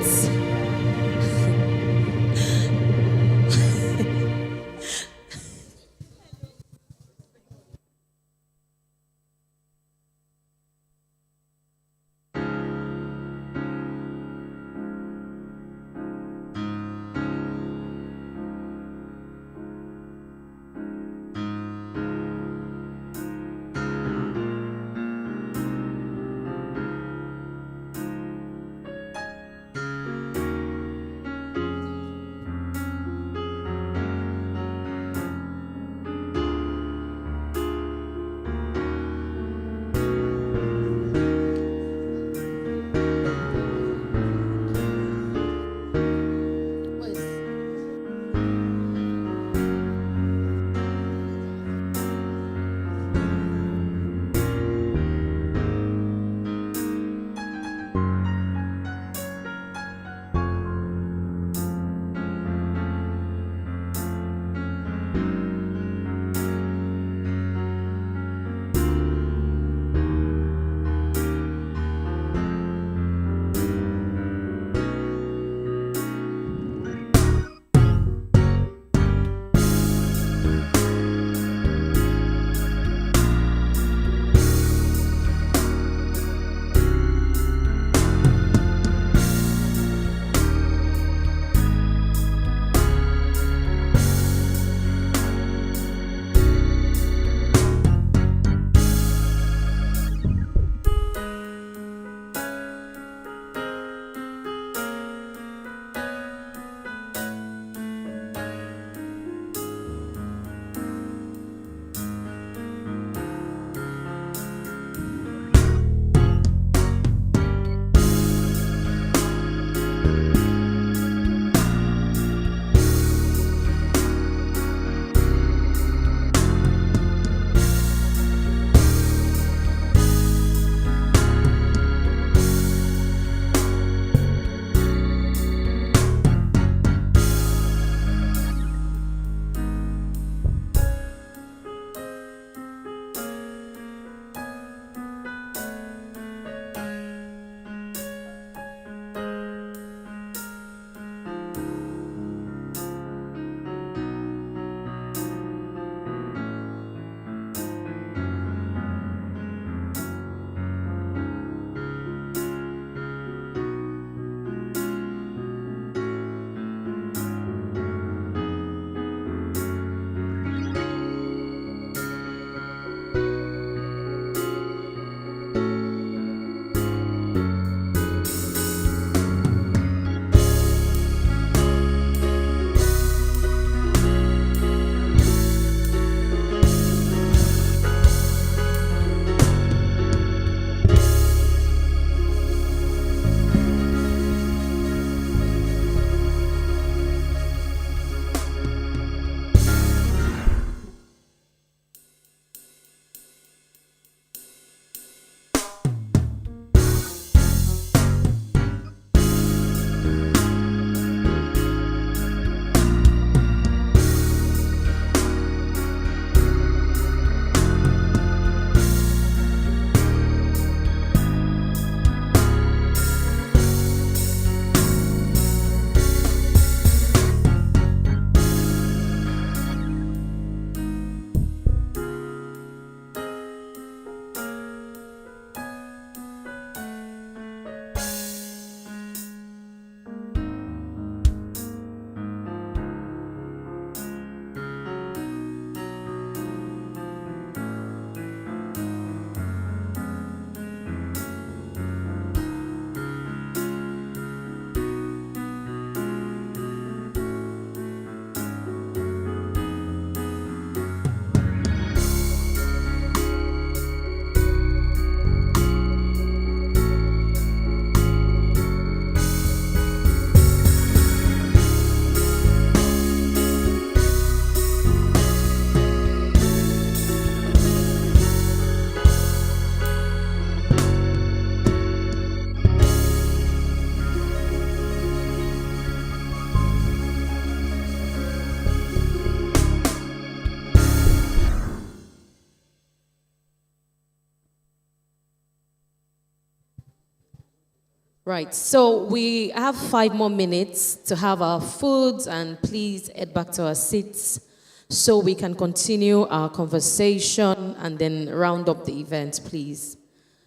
Right, so we have 5 more minutes to have our foods, and please head back to our seats so we can continue our conversation and then round up the event, please.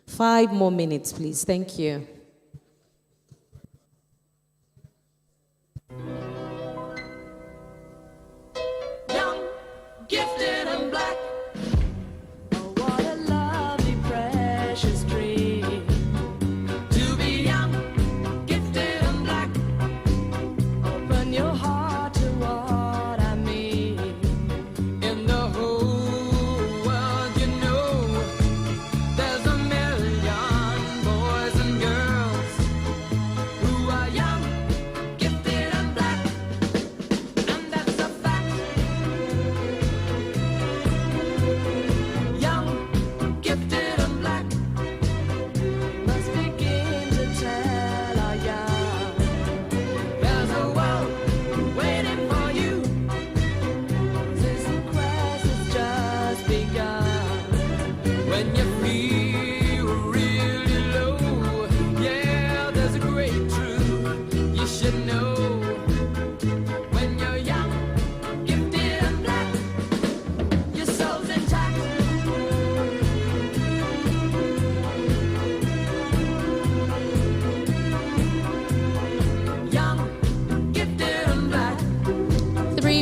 5 more minutes, please. Thank you. Young, gifted and black.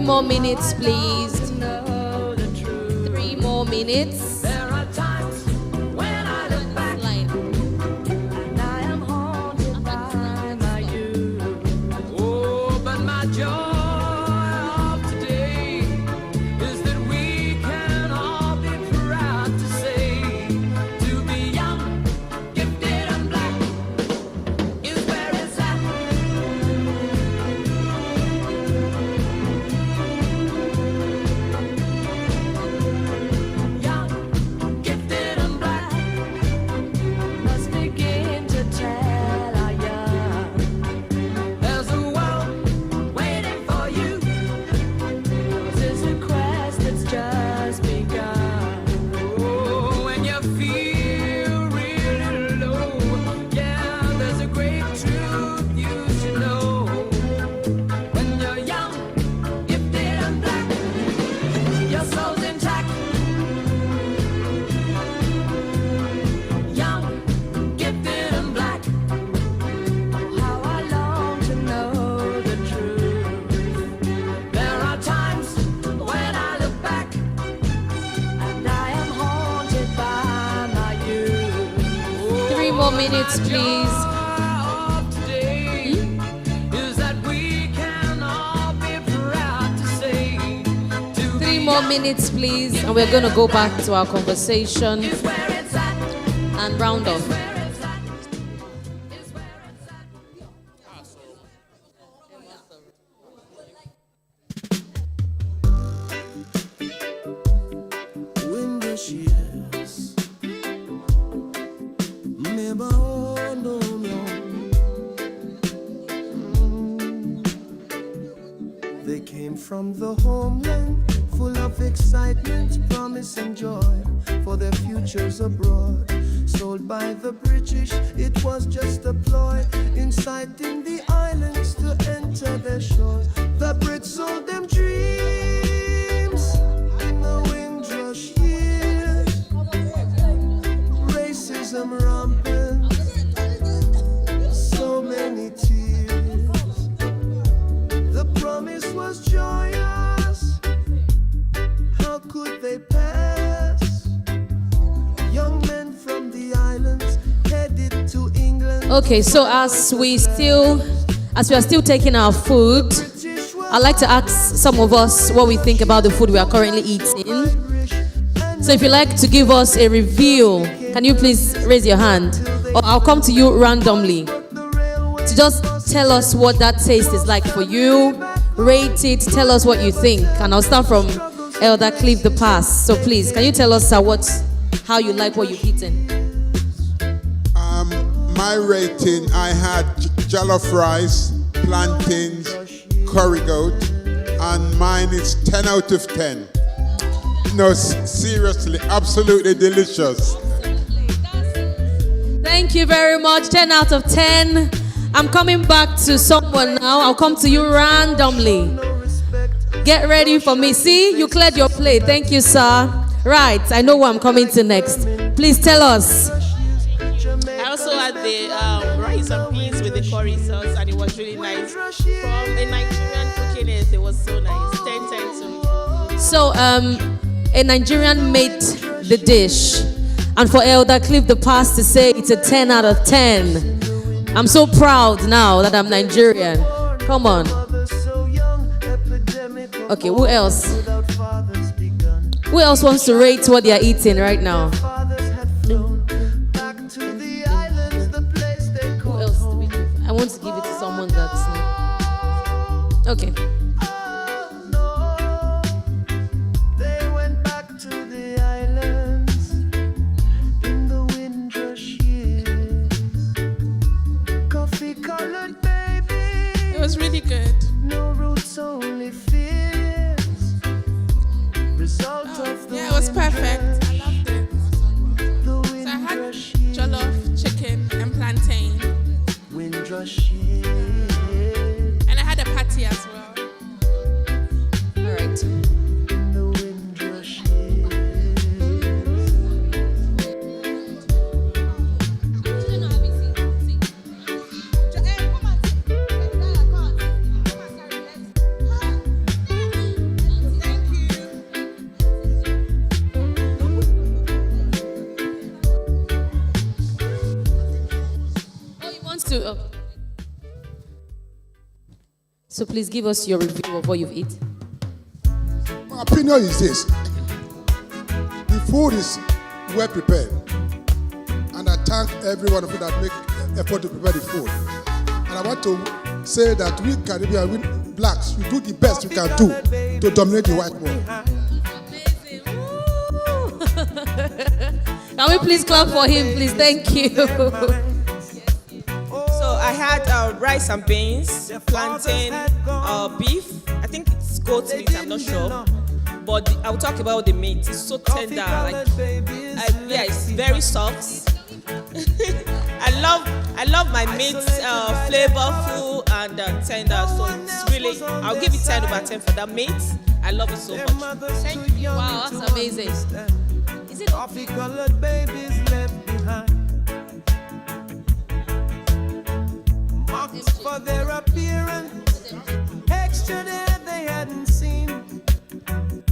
More minutes, please. 3 more minutes. There are times when I look back and I am haunted by my youth. Oh, but my joy of today is that we can all be proud to say, to be young, gifted and black is where it's at. Minutes, please. 3 more minutes, please, and we're going to go back to our conversation and round off. From the homeland, full of excitement, promise and joy for their futures abroad. Sold by the British, it was just a ploy, inciting the islands to enter their shores. The Brits sold them dreams in the Windrush years. Racism rampant, so many tears. The promise was joyous, how could they pass? Young men from the islands headed to England. Okay, so as we are still taking our food, I'd like to ask some of us what we think about the food we are currently eating. So if you'd like to give us a review, can you please raise your hand? Or I'll come to you randomly to just tell us what that taste is like for you. Rate it, tell us what you think. And I'll start from Elder Cliff the Pass. So please, can you tell us how you like what you've eaten? My rating, I had jollof rice, plantains, curry goat, and mine is 10 out of 10. No, seriously, absolutely delicious. Thank you very much. 10 out of 10. I'm coming back to someone now. I'll come to you randomly. Get ready for me. See, you cleared your plate. Thank you, sir. Right, I know who I'm coming to next. Please tell us. I also had the rice and peas with the curry sauce, and it was really nice. From a Nigerian cooking it was so nice. 10 times. So, a Nigerian made the dish. And for Elder Cliff the past to say it's a 10 out of 10. I'm so proud now that I'm Nigerian. Come on. Okay, who else? Who else wants to rate what they are eating right now? Who else do we give? I want to give it to someone that's not. Okay. It was really good. No roots, only fears. Yeah, it was perfect. I loved it. So I had jollof, chicken, and plantain. Windrush, and I had a patty as well. All right. So please give us your review of what you've eaten. My opinion is this. The food is well prepared. And I thank every one of you that make effort to prepare the food. And I want to say that we Caribbean, we blacks, we do the best we can do to dominate the white world. Can we please clap for him, please? Thank you. So I had rice and beans, plantain, beef. I think it's goat meat, I'm not sure. But I'll talk about the meat. It's so tender. Yeah, it's very soft. I love my meat flavorful and tender. So it's really, I'll give it 10 over 10 for that meat. I love it so much. Thank you. Wow, that's amazing. Is it coffee-colored babies left behind? Marks for their appearance, texture that they hadn't seen,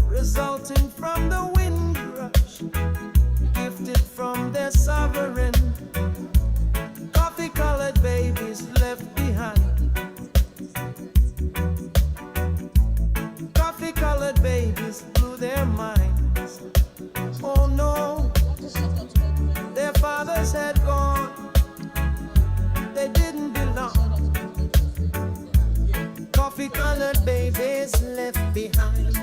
resulting from the windrush, gifted from their sovereign. Coffee-colored babies left behind. Coffee-colored babies blew their minds. Oh no, their fathers had gone. They didn't belong. Coffee-colored babies left behind.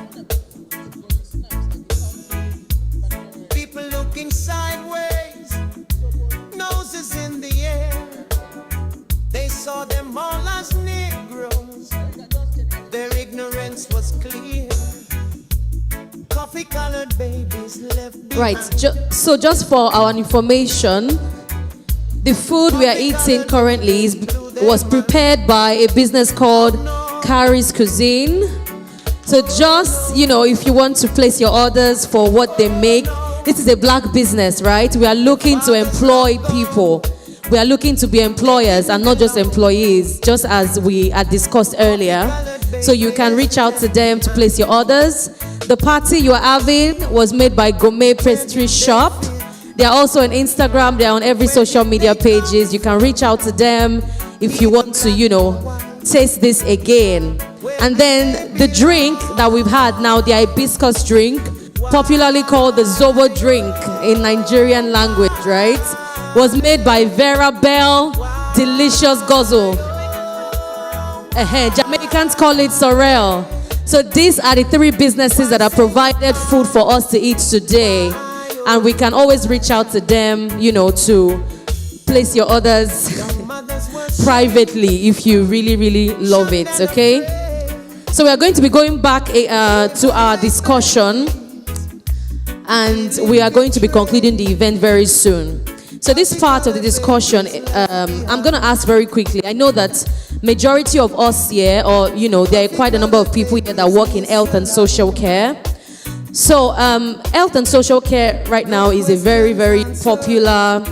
People looking sideways, noses in the air. They saw them all as Negroes. Their ignorance was clear. Coffee-colored babies left behind. Right, so just for our information, the food we are eating currently was prepared by a business called Carrie's Cuisine. So just, if you want to place your orders for what they make, this is a black business, right? We are looking to employ people. We are looking to be employers and not just employees, just as we had discussed earlier. So you can reach out to them to place your orders. The party you are having was made by Gourmet Pastry Shop. They are also on Instagram. They are on every social media pages. You can reach out to them if you want to, taste this again. And then the drink that we've had now, the hibiscus drink, popularly called the Zobo drink in Nigerian language, right? Was made by Vera Bell Delicious Guzzle. Jamaicans call it Sorrel. So these are the 3 businesses that have provided food for us to eat today. And we can always reach out to them, to place your orders privately if you really, really love it, okay? So we are going to be going back to our discussion, and we are going to be concluding the event very soon. So this part of the discussion, I'm going to ask very quickly. I know that majority of us here, or there are quite a number of people here that work in health and social care. So health and social care right now is a very, very popular,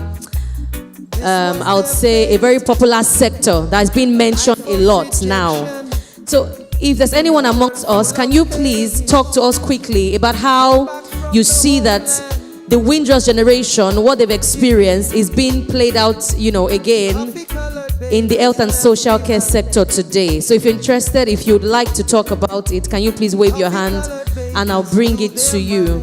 I would say a very popular sector that's been mentioned a lot now. So if there's anyone amongst us, can you please talk to us quickly about how you see that the Windrush generation, what they've experienced, is being played out, again in the health and social care sector today. So if you're interested, if you'd like to talk about it, can you please wave your hand and I'll bring it to you.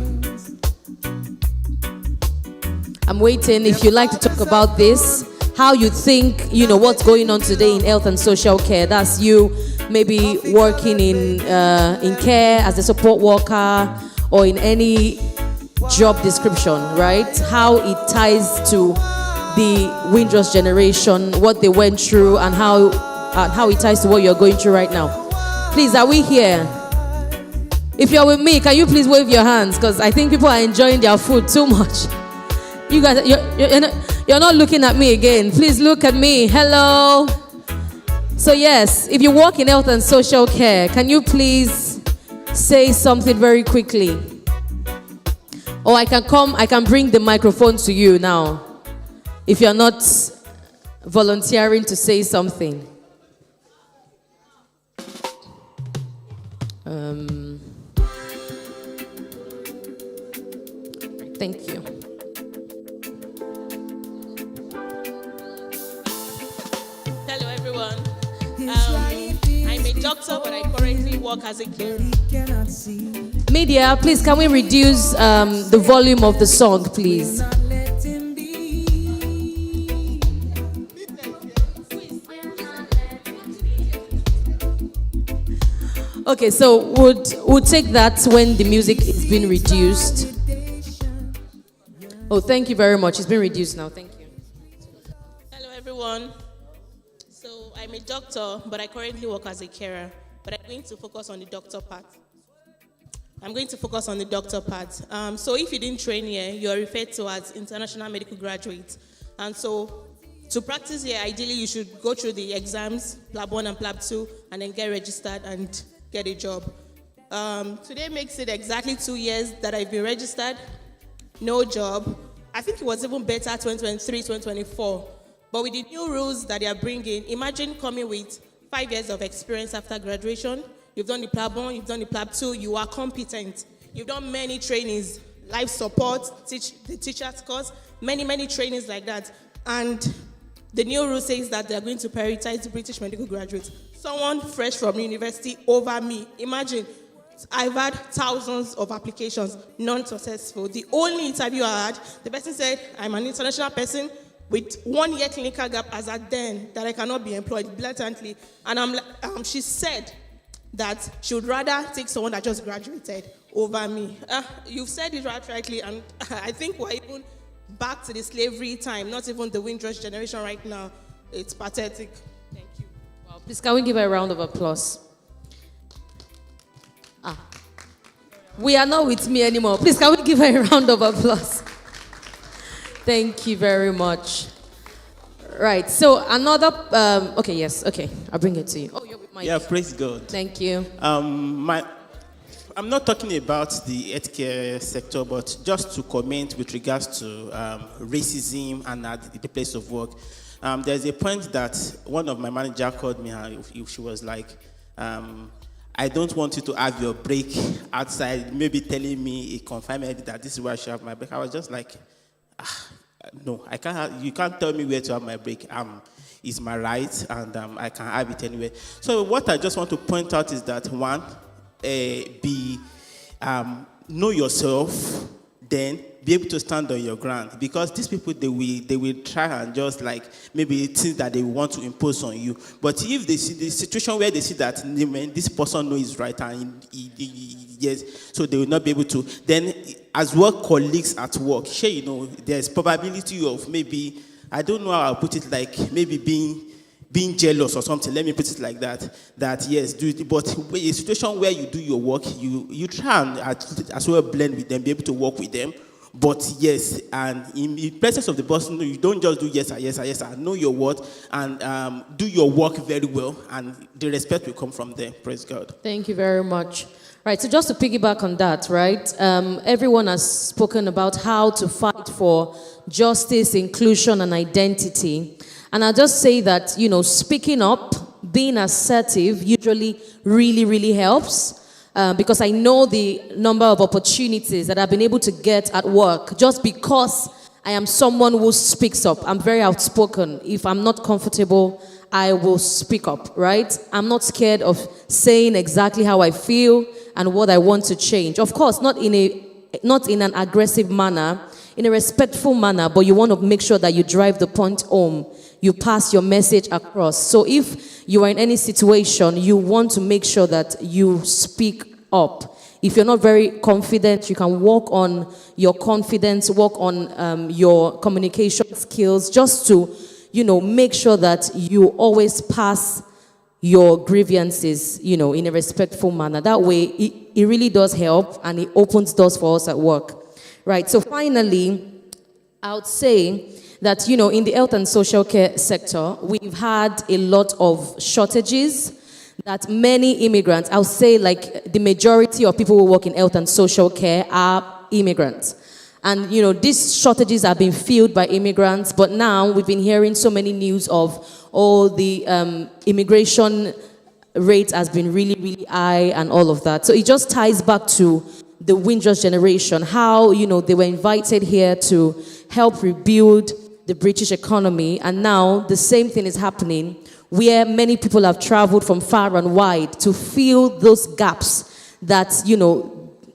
I'm waiting. If you'd like to talk about this, how you think, what's going on today in health and social care. That's you maybe working in care as a support worker or in any job description, right? How it ties to the Windrush generation, what they went through, and how it ties to what you're going through right now. Please, are we here? If you're with me, can you please wave your hands? Because I think people are enjoying their food too much. You guys, you're not looking at me again. Please look at me. Hello. So yes, if you work in health and social care, can you please say something very quickly? Or I can bring the microphone to you now, if you're not volunteering to say something. Thank you. Hello, everyone. I'm a doctor, but I currently work as a carer. Media, please, can we reduce the volume of the song, please? Okay, so we'll take that when the music is being reduced. Oh, thank you very much. It's been reduced now. Thank you. Hello, everyone. So I'm a doctor, but I currently work as a carer. But I'm going to focus on the doctor part. So if you didn't train here, you are referred to as international medical graduate. And so to practice here, ideally you should go through the exams, PLAB 1 and PLAB 2, and then get registered and get a job. Today makes it exactly 2 years that I've been registered. No job. I think it was even better 2023, 2024. But with the new rules that they are bringing, imagine coming with 5 years of experience after graduation. You've done the PLAB 1, you've done the PLAB 2, you are competent. You've done many trainings, life support, the teacher's course, many trainings like that. And the new rule says that they are going to prioritize British medical graduates. Someone fresh from university over me. Imagine, I've had thousands of applications, none successful. The only interview I had, the person said, I'm an international person with 1 year clinical gap as at then, that I cannot be employed blatantly. And she said that she would rather take someone that just graduated over me. You've said it rightly, and I think we're even back to the slavery time, not even the Windrush generation right now. It's pathetic. Thank you. Wow, please, can we give her a round of applause? We are not with me anymore. Please, can we give her a round of applause? Thank you very much. Right, so another, okay, I'll bring it to you. Oh, you're with Mike. Yeah, praise God. Thank you. I'm not talking about the healthcare sector, but just to comment with regards to racism and at the place of work. There's a point that one of my manager called me, she was like, I don't want you to have your break outside, maybe telling me a confinement that this is where I should have my break. I was just like, no, I can't you can't tell me where to have my break. It's my right, and I can have it anywhere. So what I just want to point out is that one, know yourself, then be able to stand on your ground, because these people they will try and just like maybe things that they want to impose on you. But if they see the situation where they see that this person knows is right and yes, so they will not be able to. Then as work colleagues at work, there's probability of maybe, I don't know how I'll put it, like maybe being jealous or something. Let me put it like that. That yes, do it. But a situation where you do your work, you try and as well blend with them, be able to work with them. but yes, and in the presence of the boss, no, you don't just do yes, sir, yes, sir, yes, sir. Know your word and do your work very well, and the respect will come from there. Praise God. Thank you very much. Right, so just to piggyback on that, right, everyone has spoken about how to fight for justice, inclusion, and identity. And I'll just say that, speaking up, being assertive usually really helps. Because I know the number of opportunities that I've been able to get at work just because I am someone who speaks up. I'm very outspoken. If I'm not comfortable, I will speak up, right? I'm not scared of saying exactly how I feel and what I want to change. Of course, not in an aggressive manner, in a respectful manner, but you want to make sure that you drive the point home. You pass your message across. So if you are in any situation, you want to make sure that you speak up. If you're not very confident, you can work on your confidence, work on your communication skills, just to, make sure that you always pass your grievances, in a respectful manner. That way, it really does help, and it opens doors for us at work. Right, so finally, I would say that, in the health and social care sector, we've had a lot of shortages that many immigrants, I'll say like the majority of people who work in health and social care are immigrants. And, these shortages are being filled by immigrants, but now we've been hearing so many news of all the immigration rate has been really high and all of that. So it just ties back to the Windrush generation, how, they were invited here to help rebuild the British economy, and now the same thing is happening where many people have traveled from far and wide to fill those gaps that,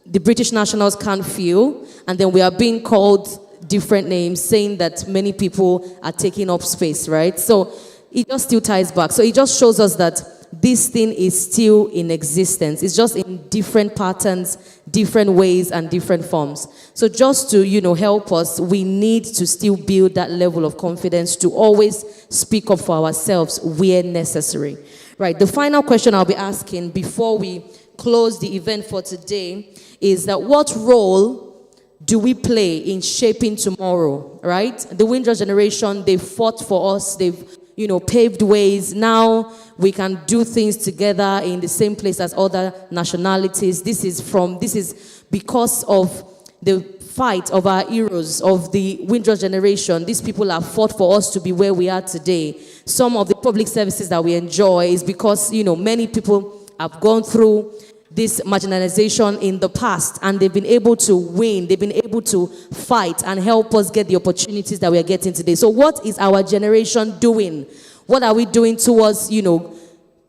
the British nationals can't fill, and then we are being called different names, saying that many people are taking up space, right? So it just still ties back. So it just shows us that this thing is still in existence. It's just in different patterns, different ways, and different forms. So just to, help us, we need to still build that level of confidence to always speak up for ourselves where necessary. Right, the final question I'll be asking before we close the event for today is that what role do we play in shaping tomorrow, right? The Windrush generation, they fought for us, they've paved ways. Now we can do things together in the same place as other nationalities. This is because of the fight of our heroes, of the Windrush generation. These people have fought for us to be where we are today. Some of the public services that we enjoy is because, many people have gone through this marginalization in the past, and they've been able to win, they've been able to fight and help us get the opportunities that we are getting today. So what is our generation doing? What are we doing towards,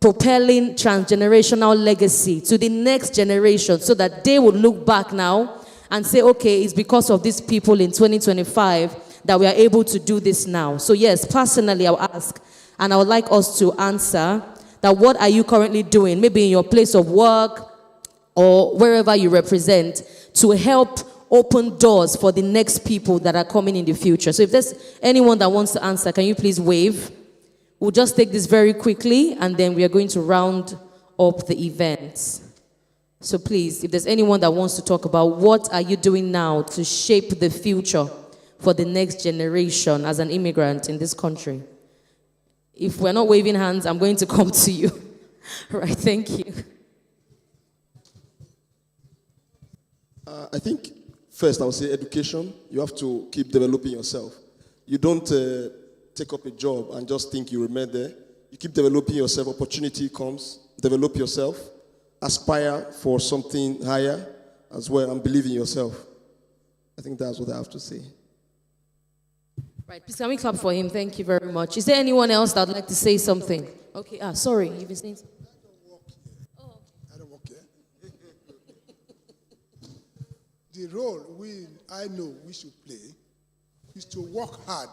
propelling transgenerational legacy to the next generation so that they will look back now and say, okay, it's because of these people in 2025 that we are able to do this now. So yes, personally, I'll ask, and I would like us to answer that what are you currently doing, maybe in your place of work, or wherever you represent, to help open doors for the next people that are coming in the future. So if there's anyone that wants to answer, can you please wave? We'll just take this very quickly, and then we are going to round up the event. So please, if there's anyone that wants to talk about what are you doing now to shape the future for the next generation as an immigrant in this country. If we're not waving hands, I'm going to come to you. Right, thank you. I think, first, I would say education. You have to keep developing yourself. You don't take up a job and just think you remain there. You keep developing yourself. Opportunity comes. Develop yourself. Aspire for something higher as well, and believe in yourself. I think that's what I have to say. Right, please can we clap for him? Thank you very much. Is there anyone else that would like to say something? Okay, sorry, you've been saying something. I don't work here. The role I know we should play is to work hard,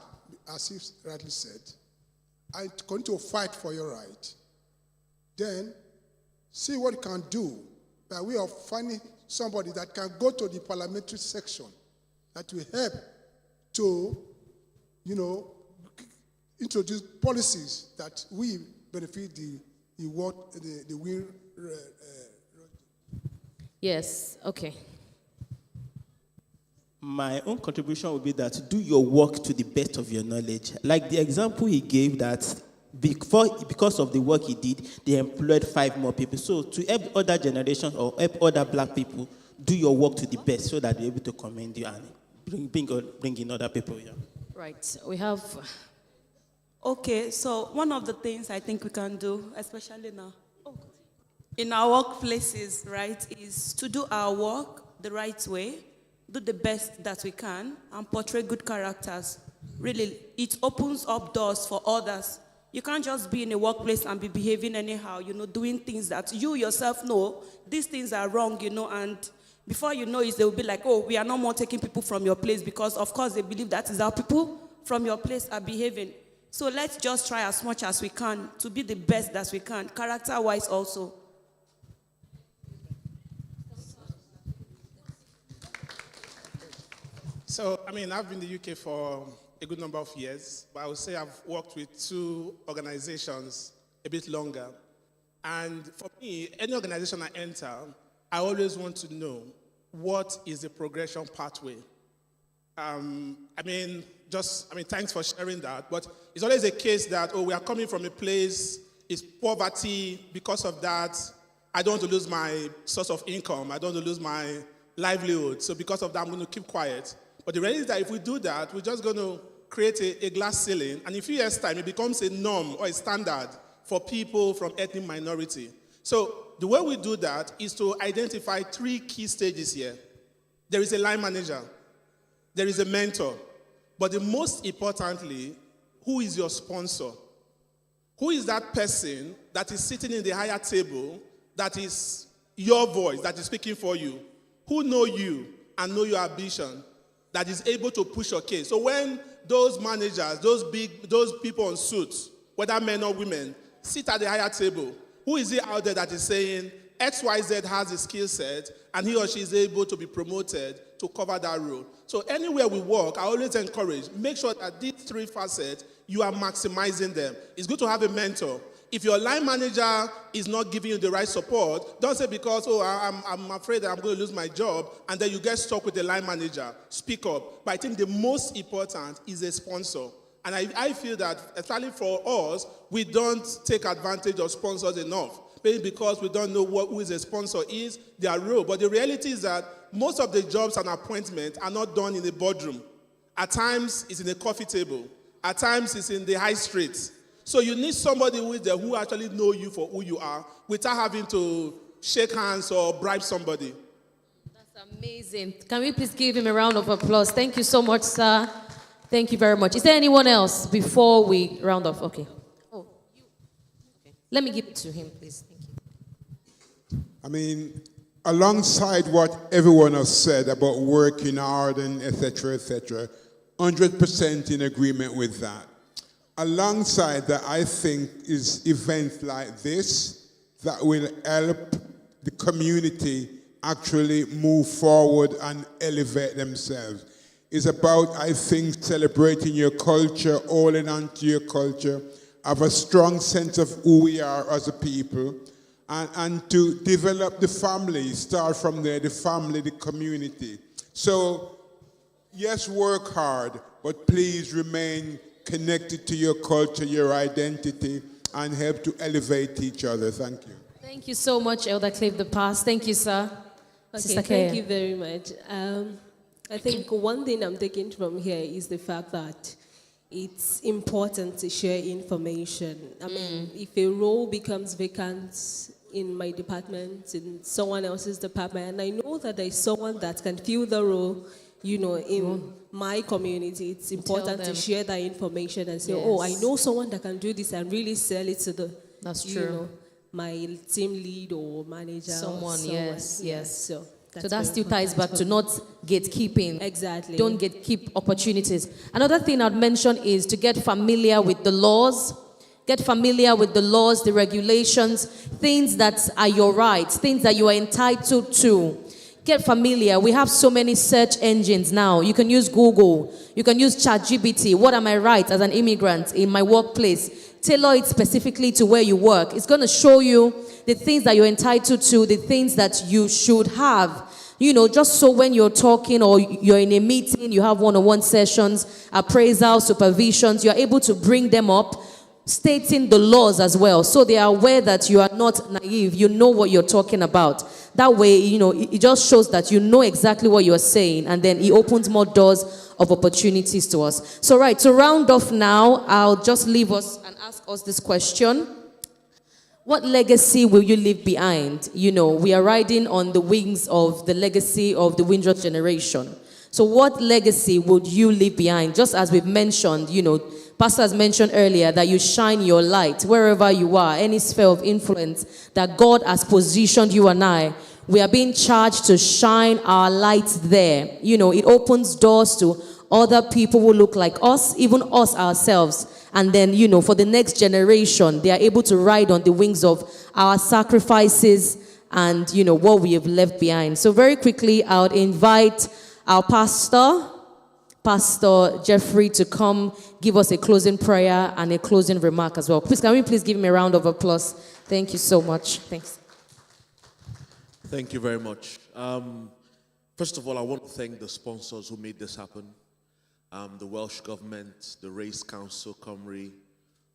as you rightly said, and continue to fight for your right. Then see what you can do by way of finding somebody that can go to the parliamentary section that will help to, introduce policies that we benefit the will. Yes, okay. My own contribution would be that do your work to the best of your knowledge. Like the example he gave that because of the work he did, they employed 5 more people. So to help other generations or help other black people, do your work to the best so that they're able to commend you and bring in other people. Yeah. Right. We have... Okay, so one of the things I think we can do, especially now, in our workplaces, right, is to do our work the right way, do the best that we can, and portray good characters. Really, it opens up doors for others. You can't just be in a workplace and be behaving anyhow, doing things that you yourself know, these things are wrong, and before you know it, they will be like, oh, we are no more taking people from your place because, of course, they believe that is how people from your place are behaving. So let's just try as much as we can to be the best that we can, character-wise also. So, I've been in the UK for a good number of years, but I would say I've worked with 2 organizations a bit longer. And for me, any organization I enter, I always want to know what is the progression pathway. Thanks for sharing that, but it's always a case that, we are coming from a place, it's poverty, because of that, I don't want to lose my source of income, I don't want to lose my livelihood, so because of that, I'm going to keep quiet. But the reality is that if we do that, we're just going to create a glass ceiling, and in a few years' time, it becomes a norm or a standard for people from ethnic minority. So the way we do that is to identify 3 key stages here. There is a line manager, there is a mentor, but the most importantly, who is your sponsor? Who is that person that is sitting in the higher table that is your voice, that is speaking for you? Who know you and know your ambition, that is able to push your case? So when those managers, those people in suits, whether men or women, sit at the higher table, who is it out there that is saying XYZ has a skill set and he or she is able to be promoted to cover that role? So anywhere we work, I always encourage, make sure that these 3 facets, you are maximizing them. It's good to have a mentor. If your line manager is not giving you the right support, don't say because, I'm afraid that I'm going to lose my job, and then you get stuck with the line manager. Speak up. But I think the most important is a sponsor. And I feel that, especially for us, we don't take advantage of sponsors enough. Maybe because we don't know who is a sponsor is, their role. But the reality is that most of the jobs and appointments are not done in a boardroom. At times, it's in a coffee table. At times, it's in the high street. So you need somebody who is there who actually know you for who you are without having to shake hands or bribe somebody. That's amazing. Can we please give him a round of applause? Thank you so much, sir. Thank you very much. Is there anyone else before we round off? Okay. Oh, you. Okay. Let me give it to him, please. Thank you. Alongside what everyone has said about working hard and et cetera, 100% in agreement with that. Alongside that, I think is events like this that will help the community actually move forward and elevate themselves. It's about, I think, celebrating your culture, holding on to your culture, have a strong sense of who we are as a people, and to develop the family, start from there, the family, the community. So, yes, work hard, but please remain connected to your culture, your identity, and help to elevate each other. Thank you. Thank you so much, Elder Cliff the Past. Thank you, sir. Okay, thank you very much. I think one thing I'm taking from here is the fact that it's important to share information. If a role becomes vacant in my department, in someone else's department, and I know that there's someone that can fill the role, in my community, it's important to share that information and say, oh, I know someone that can do this, and really sell it to the, that's true, my team lead or manager. Someone. Yes. So that still ties back to not gatekeeping. Exactly. Don't gatekeep opportunities. Another thing I'd mention is to get familiar with the laws. Get familiar with the laws, the regulations, things that are your rights, things that you are entitled to. Get familiar. We have so many search engines now. You can use Google. You can use ChatGPT. What are my rights as an immigrant in my workplace? Tailor it specifically to where you work. It's going to show you the things that you're entitled to, the things that you should have. just so when you're talking or you're in a meeting, you have one-on-one sessions, appraisal, supervisions, you're able to bring them up, stating the laws as well, so they are aware that you are not naive, you know what you're talking about. That way, it just shows that you know exactly what you're saying, and then it opens more doors of opportunities to us. So right, to round off now, I'll just leave us and ask us this question. What legacy will you leave behind? We are riding on the wings of the legacy of the Windrush generation. So what legacy would you leave behind? Just as we've mentioned, Pastor has mentioned earlier that you shine your light wherever you are, any sphere of influence that God has positioned you and I. We are being charged to shine our light there. It opens doors to other people who look like us, even us ourselves. And then, for the next generation, they are able to ride on the wings of our sacrifices and, what we have left behind. So very quickly, I would invite our Pastor Jeffrey, to come give us a closing prayer and a closing remark as well. Can we please give him a round of applause? Thank you so much. Thanks. Thank you very much. First of all, I want to thank the sponsors who made this happen. The Welsh government, the Race Council, Cymru,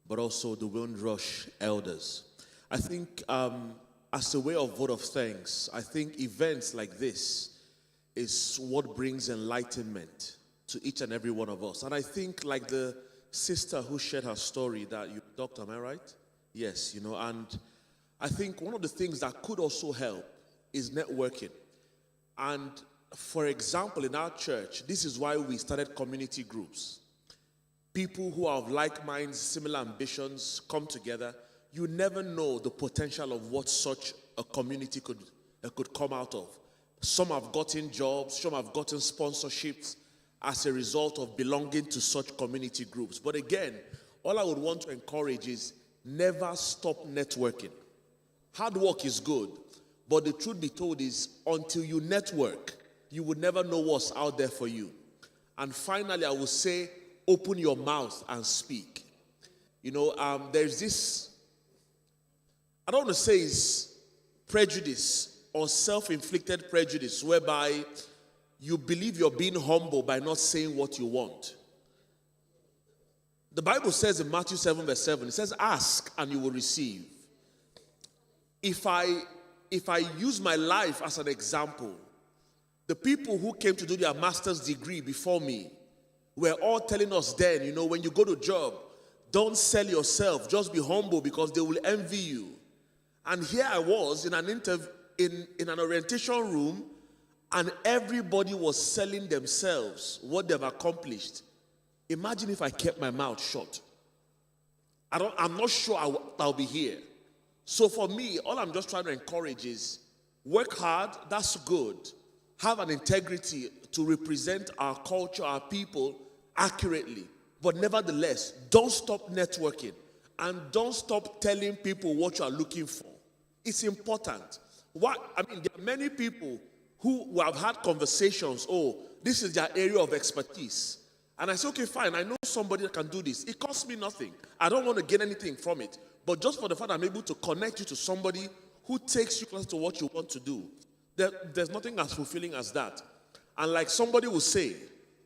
but also the Windrush elders. I think as a way of vote of thanks, I think events like this is what brings enlightenment to each and every one of us. And I think like the sister who shared her story that you, doctor, am I right? Yes, and I think one of the things that could also help is networking. And for example, in our church, this is why we started community groups. People who have like minds, similar ambitions come together. You never know the potential of what such a community could come out of. Some have gotten jobs, some have gotten sponsorships as a result of belonging to such community groups. But again, all I would want to encourage is never stop networking. Hard work is good, but the truth be told is until you network, you would never know what's out there for you. And finally, I will say, open your mouth and speak. There's this, I don't want to say it's prejudice or self-inflicted prejudice, whereby you believe you're being humble by not saying what you want. The Bible says in Matthew 7 verse 7, it says, ask and you will receive. If I use my life as an example, the people who came to do their master's degree before me were all telling us then, when you go to job, don't sell yourself, just be humble because they will envy you. And here I was in an interview, in an orientation room, and everybody was selling themselves, what they've accomplished. Imagine if I kept my mouth shut. I'm not sure I'll be here. So for me, all I'm just trying to encourage is work hard, that's good. Have an integrity to represent our culture, our people accurately. But nevertheless, don't stop networking and don't stop telling people what you are looking for. It's important. There are many people who have had conversations, this is their area of expertise. And I say, okay, fine, I know somebody that can do this. It costs me nothing. I don't want to gain anything from it. But just for the fact I'm able to connect you to somebody who takes you close to what you want to do, there's nothing as fulfilling as that. And like somebody will say,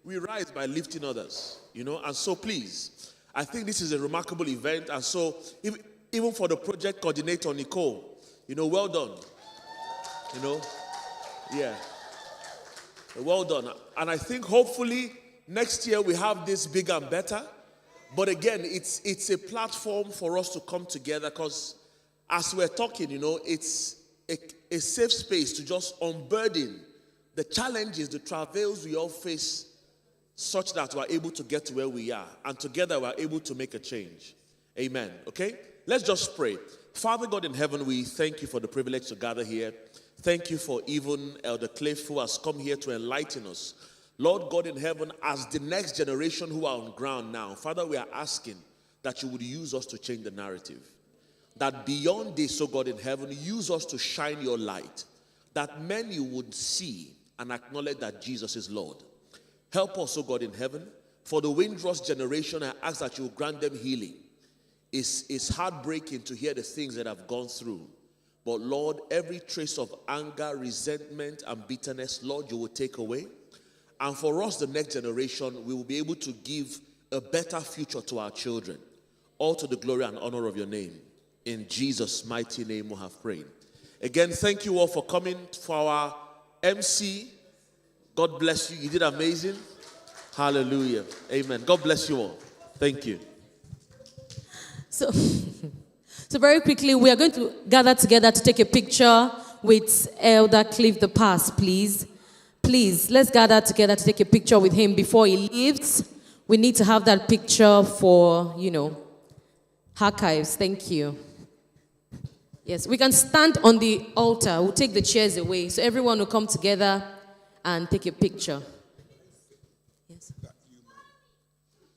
we rise by lifting others, And so please, I think this is a remarkable event. And so even for the project coordinator, Nicole, well done. Yeah. Well done. And I think hopefully next year we have this bigger and better. But again, it's a platform for us to come together because as we're talking, it's a safe space to just unburden the challenges, the travails we all face such that we're able to get to where we are. And together we're able to make a change. Amen. Okay? Let's just pray. Father God in heaven, we thank you for the privilege to gather here. Thank you for even Elder Cliff who has come here to enlighten us. Lord God in heaven, as the next generation who are on ground now, Father, we are asking that you would use us to change the narrative. That beyond this, oh God in heaven, use us to shine your light. That many would see and acknowledge that Jesus is Lord. Help us, oh God in heaven. For the Windrush generation, I ask that you will grant them healing. It's heartbreaking to hear the things that I've gone through. But Lord, every trace of anger, resentment, and bitterness, Lord, you will take away. And for us, the next generation, we will be able to give a better future to our children. All to the glory and honor of your name. In Jesus' mighty name we have prayed. Again, thank you all for coming for our MC. God bless you. You did amazing. Hallelujah. Amen. God bless you all. Thank you. So very quickly, we are going to gather together to take a picture with Elder Cliff the Past, please. Please, let's gather together to take a picture with him before he leaves. We need to have that picture for, archives. Thank you. Yes, we can stand on the altar. We'll take the chairs away. So everyone will come together and take a picture. Yes. That you might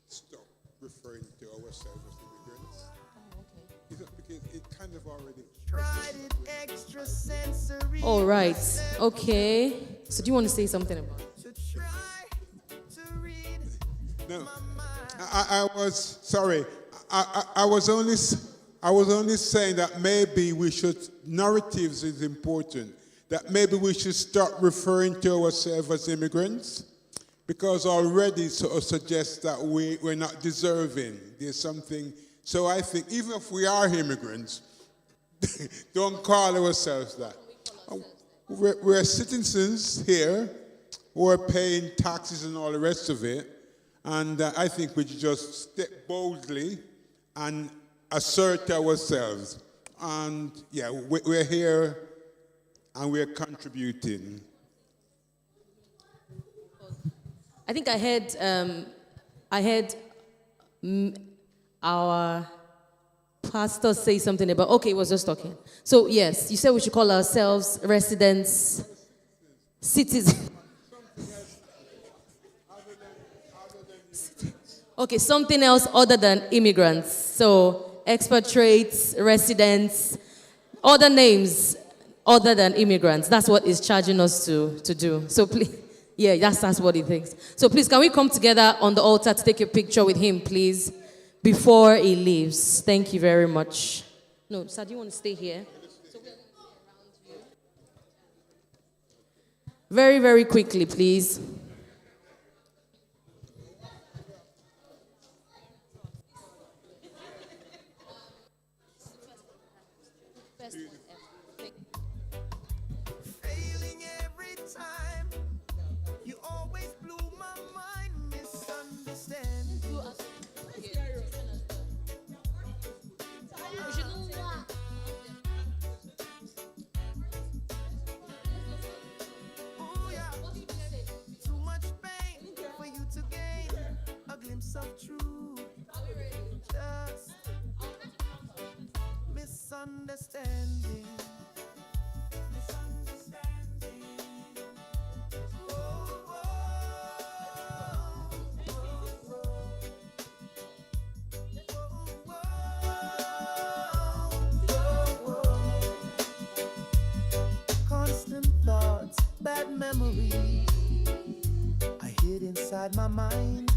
stop referring to ourselves as immigrants. Oh, okay. Because it kind of already... All right. Okay. So do you want to say something about it? No. I was sorry. I was only saying that maybe we should, narratives is important, that maybe we should start referring to ourselves as immigrants, because already sort of suggests that we're not deserving. There's something, so I think even if we are immigrants, don't call ourselves that. We're citizens here who are paying taxes and all the rest of it, and I think we should just step boldly and assert ourselves. And yeah, we're here and we're contributing. I think I heard our pastor say something about, okay, he was just talking. So yes, you said we should call ourselves residents, citizens. Okay, something else other than immigrants. So expatriates, residents, other names other than immigrants. That's what it's charging us to do. So please, yeah, that's what he thinks. So please, can we come together on the altar to take a picture with him, please, before he leaves? Thank you very much. No, sir, do you want to stay here? Very, very quickly, please. Failing every time. You always blew my mind, misunderstand. Oh yeah. Too much pain for you to gain a glimpse of truth. Just misunderstanding. Constant thoughts, bad memories I hid inside my mind.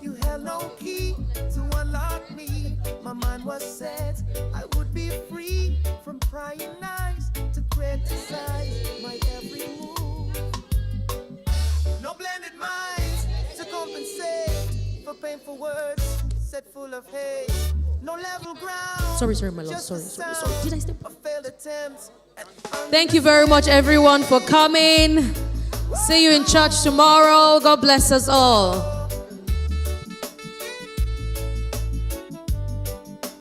You held no key to unlock me. My mind was set, I would be free from prying eyes to criticize my every move. No blended minds to compensate for painful words set full of hate. No level ground. Sorry, my love. Sorry. Did I step? A failed attempt. Thank you very much, everyone, for coming. See you in church tomorrow. God bless us all.